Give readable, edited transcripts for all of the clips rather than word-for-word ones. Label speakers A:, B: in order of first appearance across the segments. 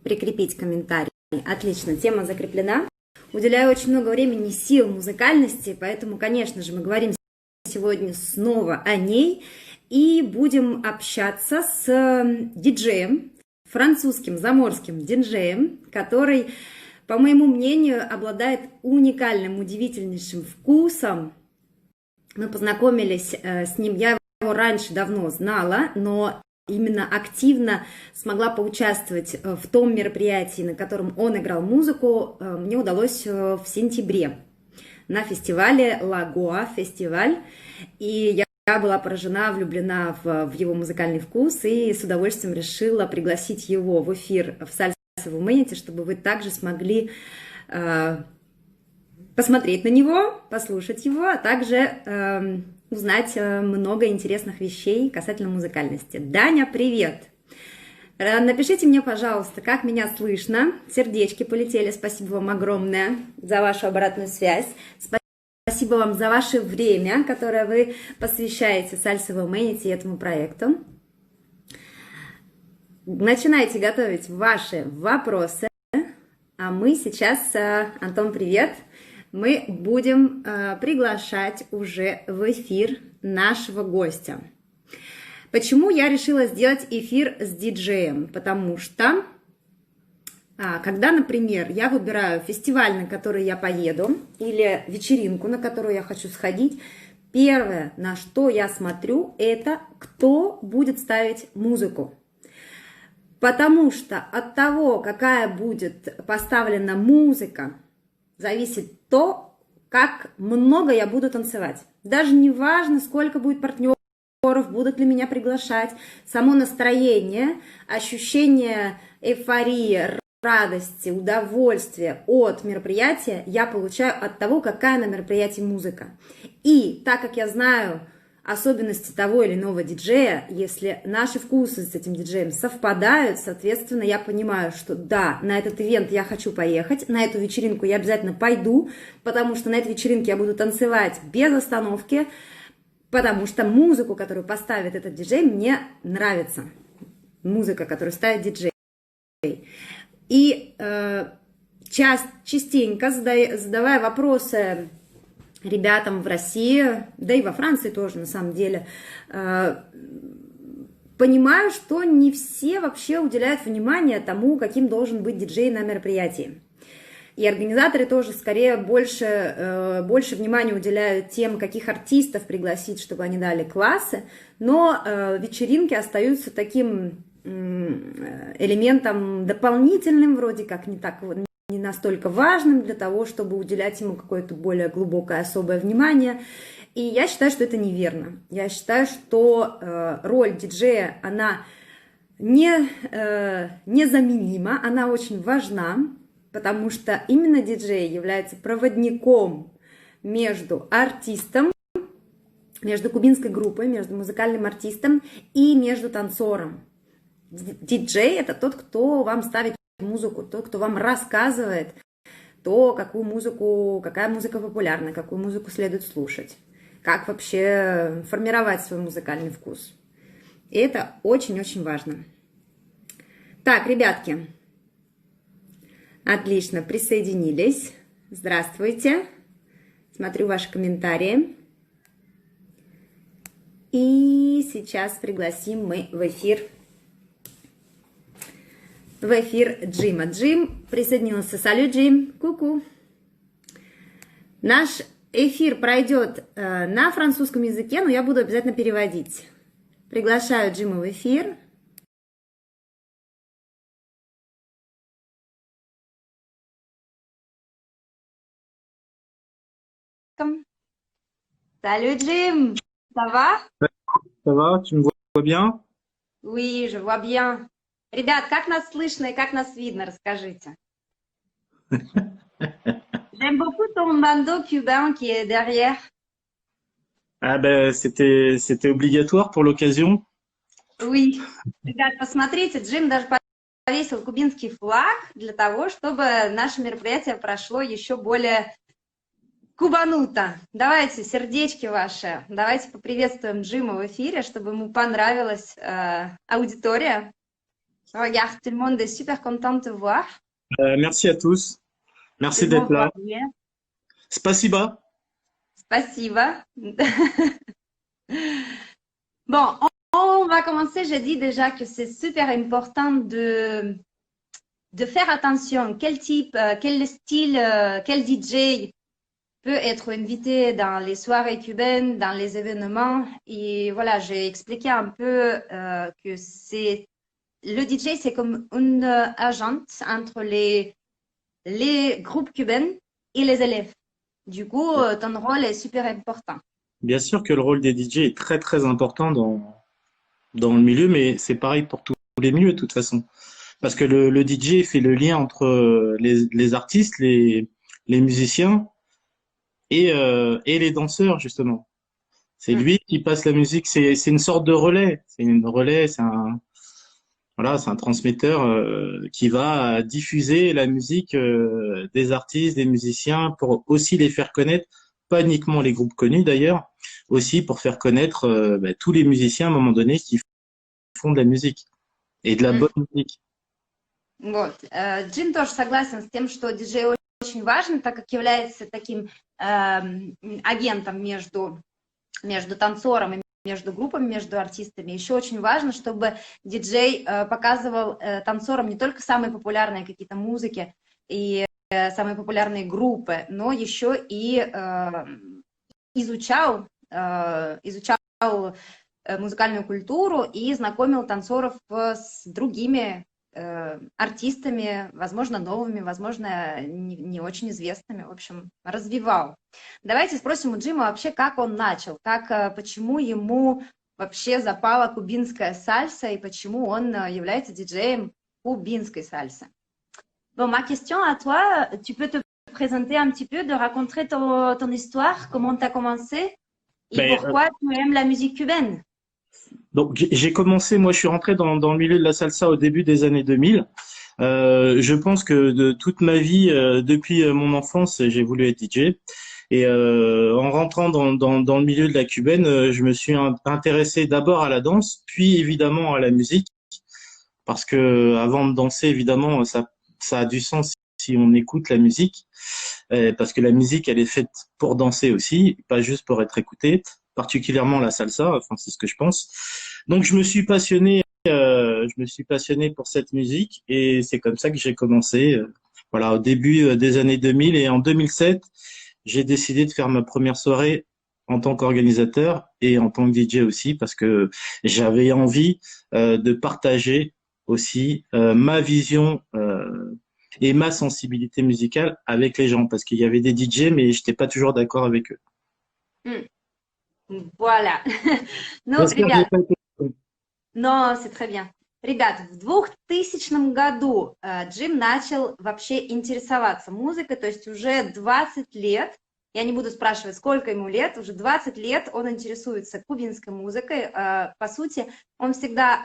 A: прикрепить комментарий. Отлично, тема закреплена. Уделяю очень много времени, сил, музыкальности, поэтому, конечно же, мы говорим сегодня снова о ней и будем общаться с диджеем, французским заморским диджеем, который, по моему мнению, обладает уникальным, удивительнейшим вкусом. Мы познакомились с ним, я его раньше давно знала, но именно активно смогла поучаствовать в том мероприятии, на котором он играл музыку, мне удалось в сентябре на фестивале Лагоа фестиваль, и я была поражена, влюблена в его музыкальный вкус и с удовольствием решила пригласить его в эфир в Salsa Womanity, чтобы вы также смогли посмотреть на него, послушать его, а также узнать много интересных вещей касательно музыкальности. Даня, привет! Напишите мне, пожалуйста, как меня слышно. Сердечки полетели. Спасибо вам огромное за вашу обратную связь. Спасибо вам за ваше время, которое вы посвящаете Salsa Womanity и этому проекту. Начинайте готовить ваши вопросы. А мы сейчас, Антон, привет! Мы будем приглашать уже в эфир нашего гостя. Почему я решила сделать эфир с диджеем? Потому что, когда, например, я выбираю фестиваль, на который я поеду, или вечеринку, на которую я хочу сходить, первое, на что я смотрю, это кто будет ставить музыку. Потому что от того, какая будет поставлена музыка, зависит то, как много я буду танцевать. Даже не важно, сколько будет партнеров, будут ли меня приглашать. Само настроение, ощущение эйфории, радости, удовольствия от мероприятия я получаю от того, какая на мероприятии музыка. И так как я знаю особенности того или иного диджея, если наши вкусы с этим диджеем совпадают, соответственно, я понимаю, что да, на этот ивент я хочу поехать, на эту вечеринку я обязательно пойду, потому что на этой вечеринке я буду танцевать без остановки, потому что музыку, которую поставит этот диджей, мне нравится. Музыка, которую ставит диджей. И частенько задавая вопросы ребятам в России, да и во Франции тоже, на самом деле, понимаю, что не все вообще уделяют внимание тому, каким должен быть диджей на мероприятии. И организаторы тоже скорее больше внимания уделяют тем, каких артистов пригласить, чтобы они дали классы, но вечеринки остаются таким элементом дополнительным, вроде как не настолько важным для того, чтобы уделять ему какое-то более глубокое, особое внимание. И я считаю, что это неверно. Я считаю, что роль диджея, она незаменима, она очень важна, потому что именно диджей является проводником между артистом, между кубинской группой, между музыкальным артистом и между танцором. Диджей – это тот, кто вам ставит музыку, тот, кто вам рассказывает то, какая музыка популярна, какую музыку следует слушать, как вообще формировать свой музыкальный вкус. И это очень-очень важно. Так, ребятки, отлично, присоединились. Здравствуйте. Смотрю ваши комментарии. И сейчас пригласим мы в эфир Джима. Джим присоединился. Салют, Джим. Ку-ку. Наш эфир пройдет на французском языке, но я буду обязательно переводить. Приглашаю Джима в эфир. Salut Jim, ça va?
B: Ça va, tu me vois bien?
A: Oui, je vois bien. Ребят, как нас слышно и как нас видно, расскажите. J'aime beaucoup ton bandeau cubain qui est derrière.
B: Ah ben c'était obligatoire pour l'occasion.
A: Oui. Ребят, посмотрите, Джим даже повесил кубинский флаг для того, чтобы наше мероприятие прошло еще более кубануто. Давайте сердечки ваши, давайте поприветствуем Джима в эфире, чтобы ему понравилась аудитория. Regarde, tout le monde est super content de te voir.
B: Merci à tous.
A: Tout
B: Merci
A: le
B: d'être
A: monde va
B: là.
A: bien.
B: Spasiba.
A: Спасибо. Bon, on va commencer. J'ai dit déjà que c'est super important de faire attention. Quel type, quel style, quel DJ peut être invité dans les soirées cubaines, dans les événements. Et voilà, j'ai expliqué un peu que c'est le DJ, c'est comme une agente entre les groupes cubains et les élèves. Du coup, ton rôle est super important.
B: Bien sûr que le rôle des DJ est très très important dans le milieu, mais c'est pareil pour tous les milieux de toute façon. Parce que le DJ fait le lien entre les artistes, les musiciens et les danseurs, justement. C'est
A: Mm.
B: lui qui passe la musique, c'est une sorte de relais. C'est une relais, c'est un transmetteur qui va diffuser la musique des artistes, des musiciens, pour aussi les faire connaître, pas uniquement les groupes connus d'ailleurs, aussi pour faire connaître tous les musiciens à un moment donné qui font de la musique et de la
A: Mm.
B: bonne musique.
A: Вот. Джим тоже согласен с тем, что диджей очень важен, так как является таким агентом между танцором и между группами, между артистами. Еще очень важно, чтобы диджей показывал танцорам не только самые популярные какие-то музыки и самые популярные группы, но еще и изучал музыкальную культуру и знакомил танцоров с другими артистами, возможно, новыми, возможно, не очень известными, в общем, развивал. Давайте спросим у Джима вообще, как он начал, почему ему вообще запала кубинская сальса и почему он является диджеем кубинской сальсы. Bon, ma question à toi, tu peux te présenter un petit peu, de raconter ton histoire, comment tu as commencé et
B: Ben,
A: pourquoi tu aimes la musique cubaine.
B: donc j'ai commencé, moi je suis rentré dans le milieu de la salsa au début des années 2000. Je pense que de toute ma vie, depuis mon enfance, j'ai voulu être DJ. Et en rentrant dans le milieu de la cubaine, je me suis intéressé d'abord à la danse, puis évidemment à la musique, parce que avant de danser, évidemment, ça a du sens si on écoute la musique, parce que la musique, elle est faite pour danser aussi, pas juste pour être écoutée, particulièrement la salsa, enfin c'est ce que je pense. Donc je me suis passionné pour cette musique et c'est comme ça que j'ai commencé, voilà, au début des années 2000 et en 2007, j'ai décidé de faire ma première soirée en tant qu'organisateur et en tant que DJ aussi parce que j'avais envie de partager aussi ma vision et ma sensibilité musicale avec les gens parce qu'il y avait des DJ mais j'étais pas toujours d'accord avec eux.
A: Voilà. Ну,
B: J'espère que j'ai
A: ребят,
B: pas été...
A: но c'est très bien. Ребят, в 2000 году Джим начал вообще интересоваться музыкой, то есть уже 20 лет, я не буду спрашивать, сколько ему лет, уже 20 лет он интересуется кубинской музыкой. По сути, он всегда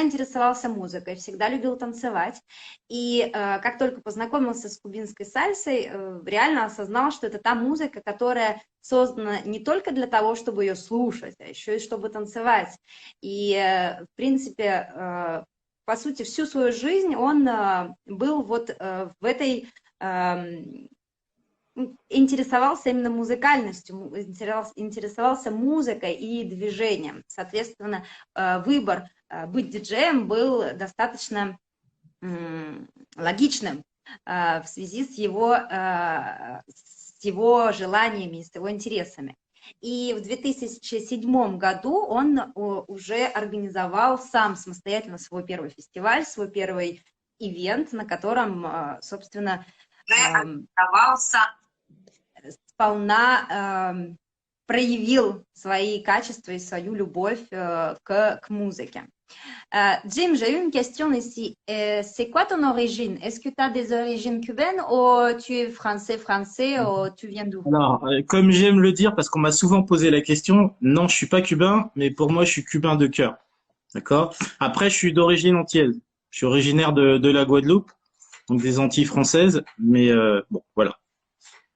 A: интересовался музыкой, всегда любил танцевать. И как только познакомился с кубинской сальсой, реально осознал, что это та музыка, которая создана не только для того, чтобы ее слушать, а еще и чтобы танцевать. И, в принципе, по сути, всю свою жизнь он был вот в этой... интересовался именно музыкальностью, интересовался музыкой и движением. Соответственно, выбор быть диджеем был достаточно логичным в связи с его желаниями, с его интересами. И в 2007 году он уже организовал сам самостоятельно свой первый фестиваль, свой первый ивент, на котором, собственно, сполна проявил свои качества и свою любовь к музыке. Jim, j'ai eu une question ici. C'est quoi ton origine? Est-ce que tu as des origines cubaines ou tu es français ou tu viens d'où?
B: Alors, comme j'aime le dire, parce qu'on m'a souvent posé la question, non, je suis pas cubain, mais pour moi, je suis cubain de cœur. D'accord? Après, je suis d'origine antillaise. Je suis originaire de la Guadeloupe, donc des Antilles françaises, mais bon, voilà.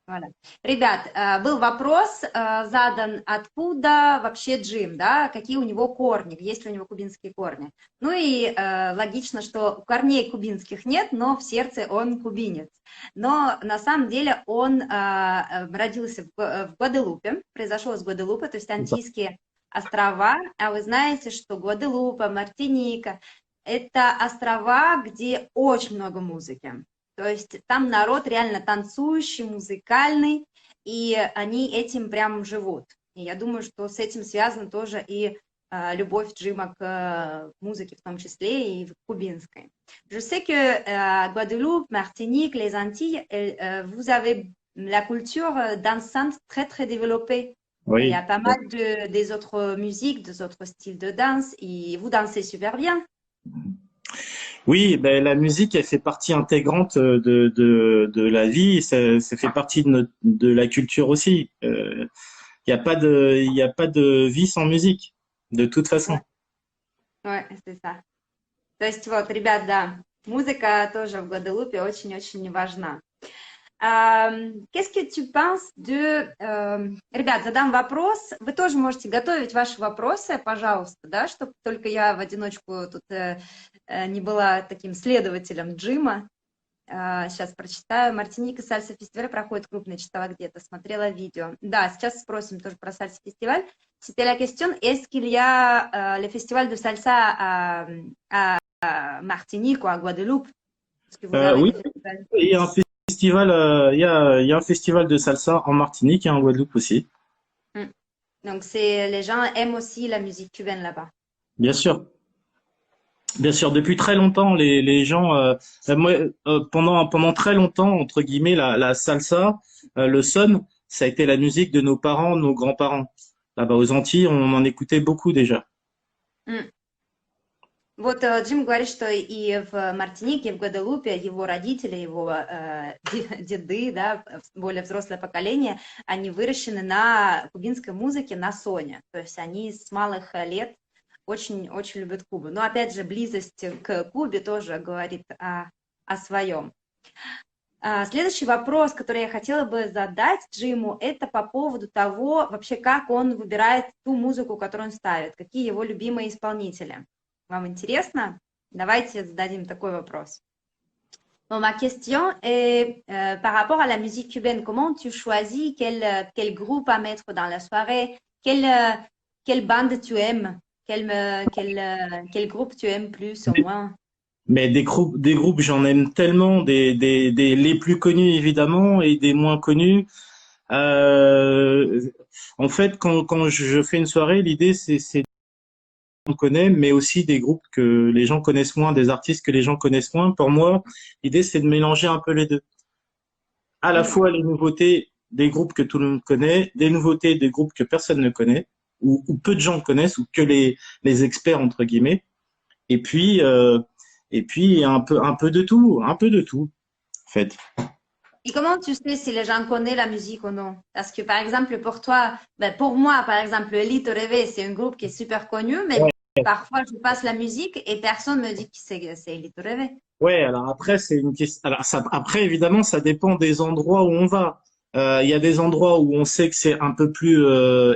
A: Voilà. Ребят, был вопрос задан, откуда вообще Джим, да, какие у него корни, есть ли у него кубинские корни. Ну и логично, что корней кубинских нет, но в сердце он кубинец. Но на самом деле он родился в Гваделупе, произошел из Гваделупы, то есть Антильские острова, а вы знаете, что Гваделупа, Мартиника — это острова, где очень много музыки. То есть там народ реально танцующий, музыкальный, и они этим прям живут. И я думаю, что с этим связана тоже и любовь Джима к музыке, в том числе и в кубинской. Je sais que Guadeloupe, Martinique, les Antilles, vous avez la culture dansante très très développée. Il y a
B: Oui.
A: pas mal des autres musiques, des autres styles de danse, et vous dansez super bien.
B: Oui, ben, la musique, elle fait partie intégrante de la vie, ça fait partie de la culture aussi. Il y a pas de vie sans musique, de toute façon.
A: Ouais, c'est ça. То есть вот, ребят, да, музыка тоже в Гваделупе очень-очень важна. Qu'est-ce que tu penses de... Ребят, задам вопрос. Вы тоже можете готовить ваши вопросы, пожалуйста, да, чтобы только я в одиночку тут не была таким следователем Джима. Сейчас прочитаю. Мартиника сальса фестиваль проходит крупный, читала где-то, смотрела видео. Да, сейчас спросим тоже про сальса фестиваль. C'était la question, est-ce qu'il y a le festival de salsa à Martinique ou à Guadeloupe? Est-ce que vous avez
B: Oui,
A: des festivals?
B: il y a un festival, il y a un festival de salsa en Martinique et en Guadeloupe aussi.
A: Hmm. Donc, c'est, les gens aiment aussi la musique cubaine là-bas.
B: Bien sûr. Bien sûr, depuis très longtemps, les gens, moi, pendant très longtemps, entre guillemets, la salsa, le son, ça a été la musique de nos parents, de nos grands-parents. Là-bas aux Antilles, on en écoutait beaucoup déjà.
A: Hmm. Вот Джим говорит, что и в Мартинике, и в Гваделупе его родители, его деды, да, более взрослое поколение, они выращены на кубинской музыке, на соне. То есть они с малых лет очень любят Кубу. Но опять же, близость к Кубе тоже говорит о своем. Следующий вопрос, который я хотела бы задать Джиму, это по поводу того, вообще, как он выбирает ту музыку, которую он ставит, какие его любимые исполнители. Вам интересно? Давайте зададим такой вопрос. Bon, ma question est par rapport à la musique cubaine, comment tu choisis quel groupe à mettre dans la soirée? Quelle bande tu aimes? Quel groupe tu aimes plus ou moins?
B: Mais des groupes, j'en aime tellement, les plus connus évidemment et des moins connus. Euh, En fait, quand je fais une soirée, l'idée c'est qu'on connaît, mais aussi des groupes que les gens connaissent moins, des artistes que les gens connaissent moins. Pour moi, l'idée c'est de mélanger un peu les deux. À la fois les nouveautés des groupes que tout le monde connaît, des nouveautés des groupes que personne ne connaît, ou peu de gens connaissent, ou que les experts entre guillemets. Et puis, euh, et puis un peu de tout, un peu de tout, en fait.
A: Et comment tu sais si les gens connaissent la musique ou non? Parce que par exemple, pour toi, ben, pour moi, par exemple, Elite Rêvé, c'est un groupe qui est super connu, mais parfois je passe la musique et personne me dit que c'est Elite Rêvé.
B: Ouais, alors après, c'est une question. Alors ça, après, évidemment, ça dépend des endroits où on va. Il y a des endroits où on sait que c'est un peu plus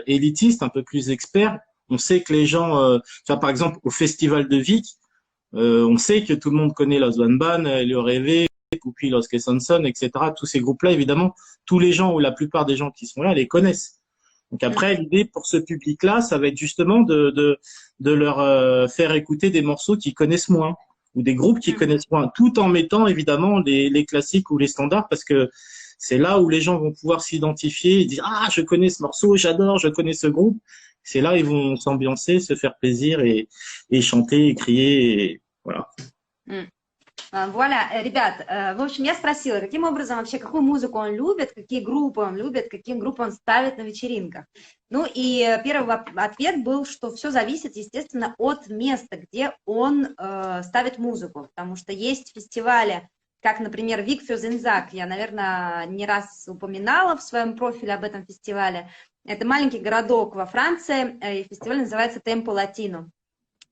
B: élitiste, un peu plus expert. On sait que les gens, tu vois, par exemple, au Festival de Vic, on sait que tout le monde connaît Los Banban, Le Rêvé, Pupi, Los Que Son Son, etc. Tous ces groupes-là, évidemment, tous les gens ou la plupart des gens qui sont là les connaissent. Donc après, l'idée pour ce public-là, ça va être justement de leur faire écouter des morceaux qu'ils connaissent moins ou des groupes qu'ils connaissent moins, tout en mettant évidemment les classiques ou les standards parce que c'est là où les gens vont pouvoir s'identifier et dire ah je connais ce morceau, j'adore, je connais ce groupe. C'est là ils vont s'ambiancer, se faire plaisir et chanter, et crier, et voilà.
A: Вуаля, ребят, в общем, я спросила, каким образом вообще, какую музыку он любит, какие группы он любит, какие группы он ставит на вечеринках. Ну и первый ответ был, что все зависит, естественно, от места, где он ставит музыку, потому что есть фестивали, как, например, Вик Фюзензак, я, наверное, не раз упоминала в своем профиле об этом фестивале. Это маленький городок во Франции, и фестиваль называется Темпо Латино.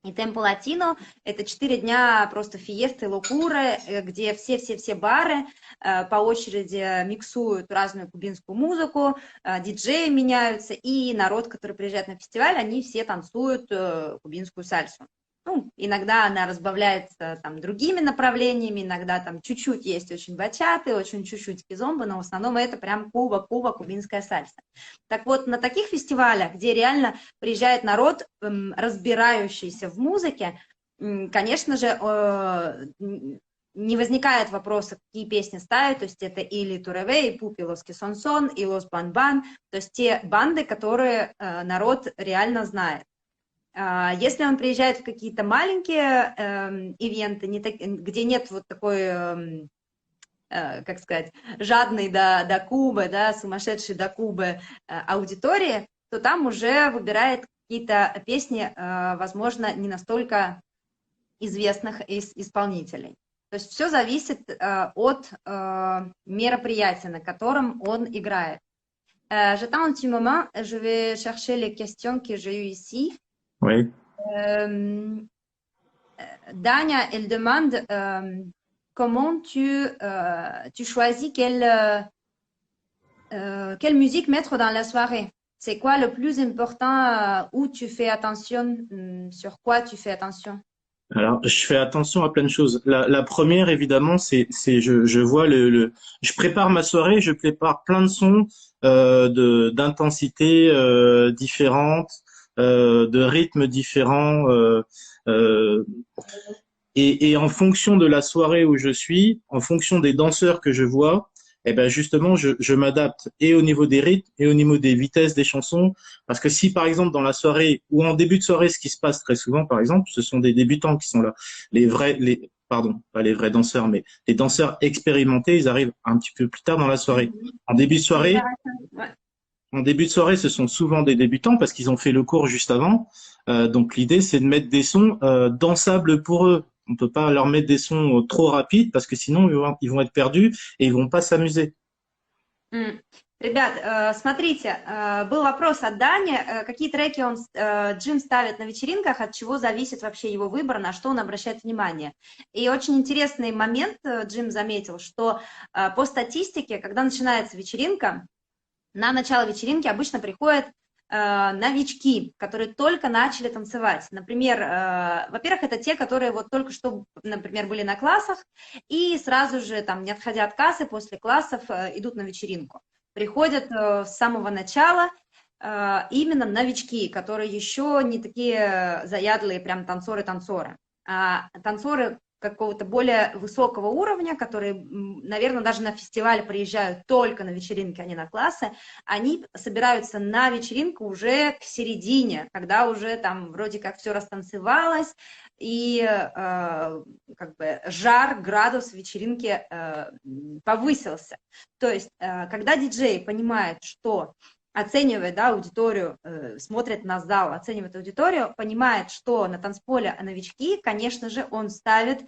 A: И Темпо Латино — это 4 дня просто фиесты, локуры, где все-все-все бары по очереди миксуют разную кубинскую музыку, диджеи меняются, и народ, который приезжает на фестиваль, они все танцуют кубинскую сальсу. Ну, иногда она разбавляется там другими направлениями, иногда там чуть-чуть есть очень бачаты, очень чуть-чуть кизомбы, но в основном это прям Куба, кубинская сальса. Так вот, на таких фестивалях, где реально приезжает народ, разбирающийся в музыке, конечно же, не возникает вопроса, какие песни ставить, то есть это или Туреве, и Пупи, Лос Кесонсон, и Лос Банбан, то есть те банды, которые народ реально знает. Если он приезжает в какие-то маленькие ивенты, где нет вот такой, как сказать, жадной до Кубы, да, сумасшедшей до Кубы аудитории, то там уже выбирает какие-то песни, возможно, не настолько известных исполнителей. То есть все зависит от мероприятия, на котором он играет. J'attends un petit moment, je vais chercher les questions que j'ai eues ici.
B: Oui.
A: Dania, elle demande comment tu choisis quelle musique mettre dans la soirée. C'est quoi le plus important, où tu fais attention, sur quoi tu fais attention?
B: Alors, je fais attention à plein de choses. La première, évidemment, je vois je prépare ma soirée, je prépare plein de sons d'intensité différentes, de rythmes différents, et en fonction de la soirée où je suis, en fonction des danseurs que je vois, eh ben justement, je m'adapte et au niveau des rythmes et au niveau des vitesses des chansons. Parce que si, par exemple, dans la soirée ou en début de soirée, ce qui se passe très souvent, par exemple, ce sont des débutants qui sont là. Pardon, pas les vrais danseurs, mais les danseurs expérimentés, ils arrivent un petit peu plus tard dans la soirée. En début de soirée, ce sont souvent des débutants parce qu'ils ont fait le cours juste avant. Donc l'idée, c'est de mettre des sons dansables pour eux. On peut pas leur mettre des sons trop rapides parce que sinon ils vont être perdus et ils vont pas s'amuser.
A: Ребят, смотрите, был вопрос от Дани, какие треки Джим ставит на вечеринках, от чего зависит вообще его выбор, на что он обращает внимание. И очень интересный момент Джим заметил, что по статистике, когда начинается вечеринка, на начало вечеринки обычно приходят новички, которые только начали танцевать. Например, во-первых, это те, которые вот только что, например, были на классах и сразу же, там, не отходя от кассы, после классов идут на вечеринку. Приходят с самого начала именно новички, которые еще не такие заядлые прям танцоры-танцоры, а танцоры какого-то более высокого уровня, которые, наверное, даже на фестиваль приезжают только на вечеринки, а не на классы, они собираются на вечеринку уже к середине, когда уже там вроде как все растанцевалось, и как бы жар, градус вечеринки повысился. То есть, когда диджей понимает, что оценивает, да, аудиторию, смотрит на зал, оценивает аудиторию, понимает, что на танцполе новички, конечно же, он ставит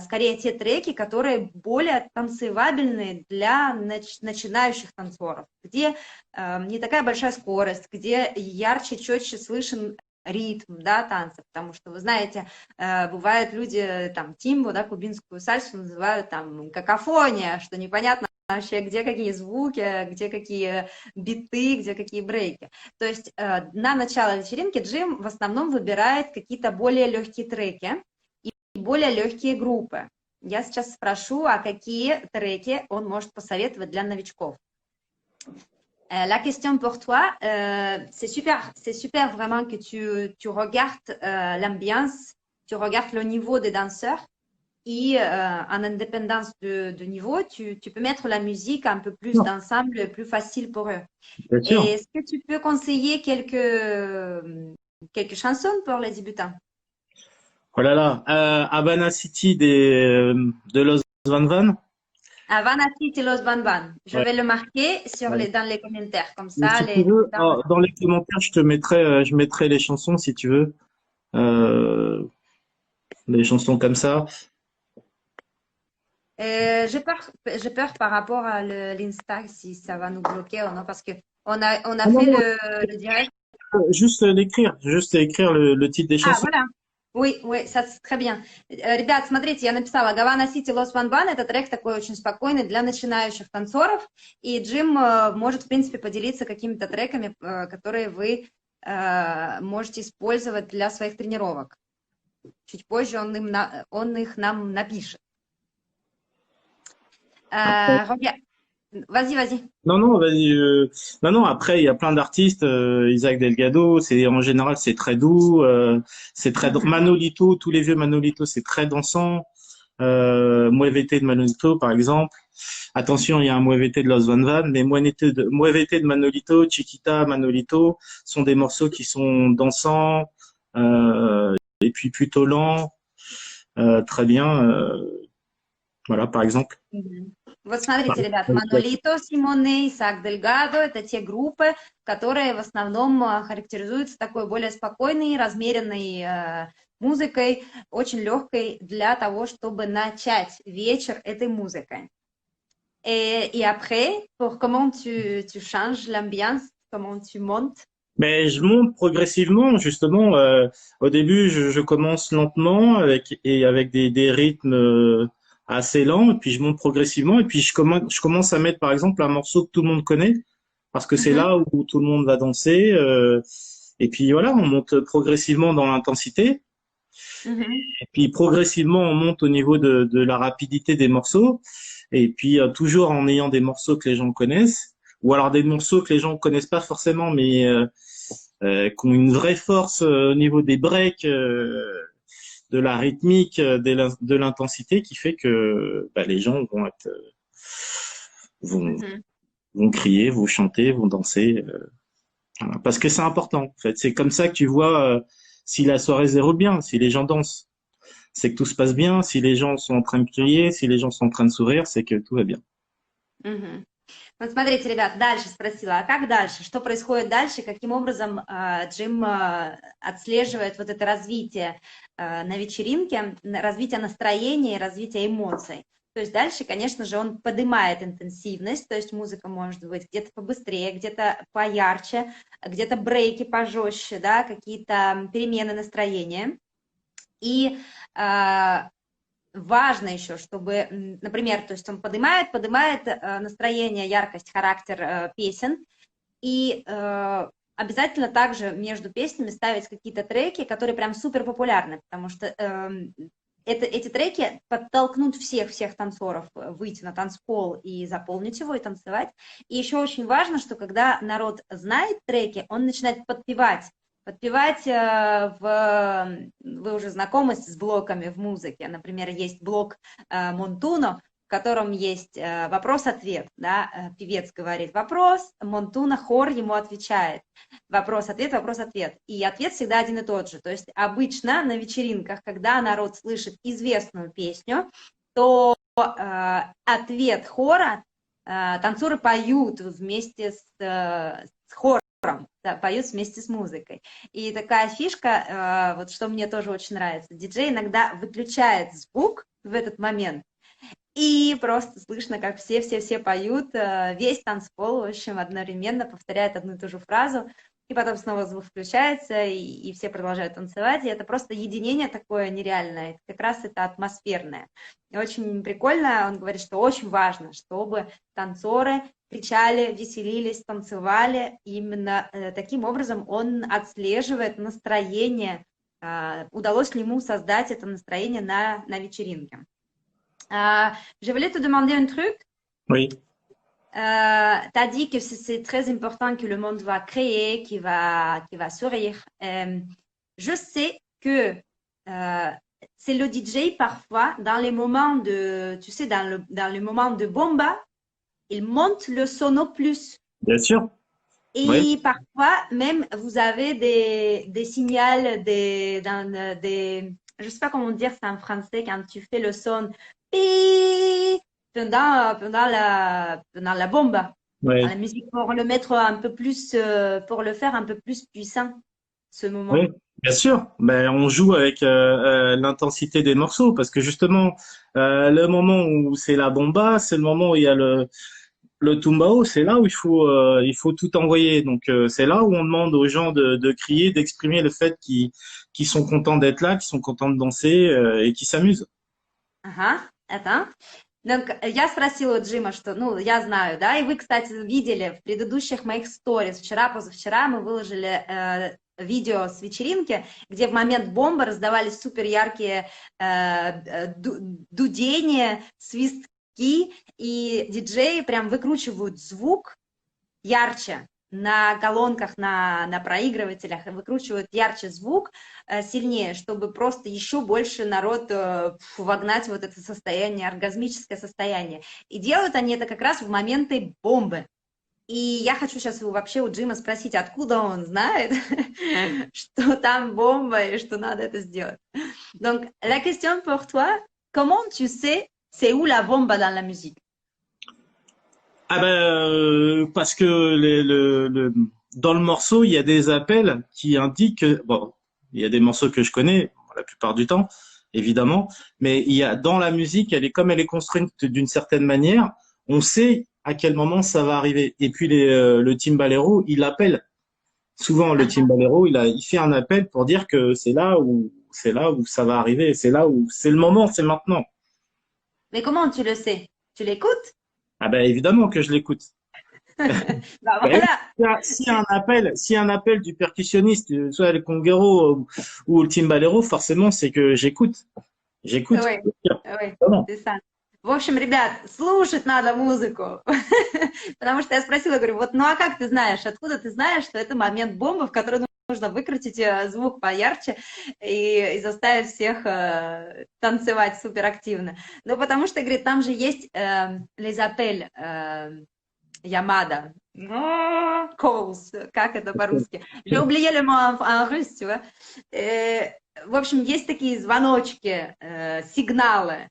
A: скорее те треки, которые более танцевабельные для начинающих танцоров, где не такая большая скорость, где ярче, четче слышен ритм, да, танца, потому что, вы знаете, бывают люди, там, тимбо, да, кубинскую сальсу называют, там, какофония, что непонятно вообще, где какие звуки, где какие биты, где какие брейки. То есть на начало вечеринки Джим в основном выбирает какие-то более легкие треки и более легкие группы. Я сейчас спрошу, а какие треки он может посоветовать для новичков. La question pour toi, c'est super vraiment que tu regardes l'ambiance, tu regardes le niveau des danseurs. Et en indépendance de niveau, tu peux mettre la musique un peu plus d'ensemble, plus facile pour eux. Et est-ce que tu peux conseiller quelques chansons pour les débutants?
B: Oh là là, Havana City de Los Van Van.
A: Havana City, Los Van Van. Je vais le marquer dans les commentaires, comme ça.
B: Si tu veux, dans les commentaires, je mettrai les chansons si tu veux. Les chansons comme ça.
A: J'ai peur par rapport à l'Insta, si ça va nous bloquer ou non, parce qu'on a fait le direct.
B: Juste écrire le titre des chansons.
A: Ah, voilà. Oui, oui, très bien. Ребят, смотрите, я написала Гавана Сити Лос Ван Ван. Это трек такой очень спокойный для начинающих танцоров. И Джим может, в принципе, поделиться какими-то треками, которые вы можете использовать для своих тренировок. Чуть позже он их нам напишет. Vas-y, vas-y.
B: Non, non, vas-y, non, non, après, il y a plein d'artistes, Isaac Delgado, en général, c'est très doux, Manolito, tous les vieux Manolito, c'est très dansant, Muévete de Manolito, par exemple. Attention, il y a un Muévete de Los Van Van, mais Muévete de Manolito, Chiquita, Manolito, sont des morceaux qui sont dansants, et puis plutôt lents, très bien, voilà, par exemple.
A: Вот смотрите, ребят, Манолито, Симоне, Исаак Дельгадо – это те группы, которые в основном характеризуются такой более спокойной, размеренной музыкой, очень легкой для того, чтобы начать вечер этой музыкой. Et après, comment tu changes l'ambiance, comment tu montes?
B: Mais je monte progressivement, justement. Au début, je commence lentement avec des rythmes assez lents, et puis je monte progressivement, et puis je commence à mettre, par exemple, un morceau que tout le monde connaît, parce que c'est là où tout le monde va danser. Et puis voilà, on monte progressivement dans l'intensité, et puis progressivement, on monte au niveau de la rapidité des morceaux, et puis toujours en ayant des morceaux que les gens connaissent, ou alors des morceaux que les gens connaissent pas forcément, mais qui ont une vraie force au niveau des breaks, de la rythmique, de l'intensité, qui fait que les gens vont crier, vont chanter, vont danser, voilà. Parce que c'est important. En fait, c'est comme ça que tu vois si la soirée se déroule bien, si les gens dansent, c'est que tout se passe bien. Si les gens sont en train de crier, si les gens sont en train de sourire, c'est que tout va bien.
A: Вот смотрите, ребят, дальше спросила, а как дальше? Что происходит дальше? Каким образом Джим отслеживает вот это развитие на вечеринке, развитие настроения, развитие эмоций? То есть дальше, конечно же, он поднимает интенсивность, то есть музыка может быть где-то побыстрее, где-то поярче, где-то брейки пожестче, да, какие-то перемены настроения. И важно еще, чтобы, например, то есть он поднимает настроение, яркость, характер песен, и обязательно также между песнями ставить какие-то треки, которые прям супер популярны, потому что эти треки подтолкнут всех танцоров выйти на танцпол и заполнить его, и танцевать. И еще очень важно, что когда народ знает треки, он начинает подпевать, вы уже знакомы с блоками в музыке, например, есть блок Монтуно, в котором есть вопрос-ответ, да, певец говорит вопрос, Монтуно, хор ему отвечает, вопрос-ответ, вопрос-ответ, и ответ всегда один и тот же, то есть обычно на вечеринках, когда народ слышит известную песню, то ответ хора танцоры поют вместе с хором, да, поют вместе с музыкой. И такая фишка, вот что мне тоже очень нравится, диджей иногда выключает звук в этот момент, и просто слышно, как все поют, весь танцпол, в общем, одновременно повторяет одну и ту же фразу, и потом снова звук включается, и все продолжают танцевать, и это просто единение такое нереальное, как раз это атмосферное. И очень прикольно, он говорит, что очень важно, чтобы танцоры кричали, веселились, танцевали, именно таким образом он отслеживает настроение, удалось ли ему создать это настроение на вечеринке. Je voulais te demander un truc.
B: Oui.
A: Tu as dit que c'est très important que le monde va créer, qui va sourire. Je sais que c'est le DJ parfois, dans les moments de, tu sais, dans le moment de bomba, il monte le sono plus.
B: Bien sûr.
A: Et oui. Parfois, même, vous avez des signaux, je ne sais pas comment dire ça en français, quand tu fais le son pendant la bombe,
B: ouais.
A: Dans la musique, pour le mettre un peu plus, pour le faire un peu plus puissant, ce moment.
B: Oui, bien sûr. Ben, on joue avec l'intensité des morceaux parce que justement, le moment où c'est la bomba, c'est le moment où il y a le tumbao, c'est là où il faut tout envoyer. Donc, c'est là où on demande aux gens de crier, d'exprimer le fait qu'ils sont contents d'être là, qu'ils sont contents de danser et qu'ils s'amusent.
A: Ага, это. Ну, я спросила у Джима, что, ну, я знаю, да, и вы, кстати, видели в предыдущих моих сторис, вчера, позавчера мы выложили видео с вечеринки, где в момент бомбы раздавались супер яркие дудения, свистки, и диджеи прям выкручивают звук ярче на колонках, на проигрывателях, выкручивают ярче звук, сильнее, чтобы просто еще больше народ вогнать вот это состояние, оргазмическое состояние. И делают они это как раз в моменты бомбы. И я хочу сейчас вообще у Джима спросить, откуда он знает, что там бомба и что надо это сделать. Donc, la question pour toi, comment tu sais c'est où la bomba dans la musique?
B: Ah ben, parce que dans le morceau, il y a des appels qui indiquent, bon, il y a des morceaux que je connais, la plupart du temps, évidemment, mais il y a, dans la musique, elle est construite d'une certaine manière, on sait à quel moment ça va arriver. Et puis le timbalero, il appelle. Souvent, le timbalero, il fait un appel pour dire que c'est là où ça va arriver, c'est là où, c'est le moment, c'est maintenant.
A: Mais comment tu le sais? Tu l'écoutes?
B: Ah ben évidemment que je l'écoute.
A: Bah
B: Ben,
A: voilà.
B: s'il y a un appel du percussionniste, soit le conguero ou le timbalero, forcément c'est que j'écoute. J'écoute.
A: Ой,
B: Bien
A: ой,
B: évidemment.
A: ты сам. В общем, ребят, слушать надо музыку. Потому что я спросила, говорю, вот, ну а как ты знаешь, откуда ты знаешь, что это момент бомбы, в который нужно выкрутить звук поярче и заставить всех танцевать суперактивно? Ну, потому что, говорит, там же есть les appels, Ямада. Calls, как это по-русски? J'ai oublié le mot en russe, tu vois. В общем, есть такие звоночки, сигналы.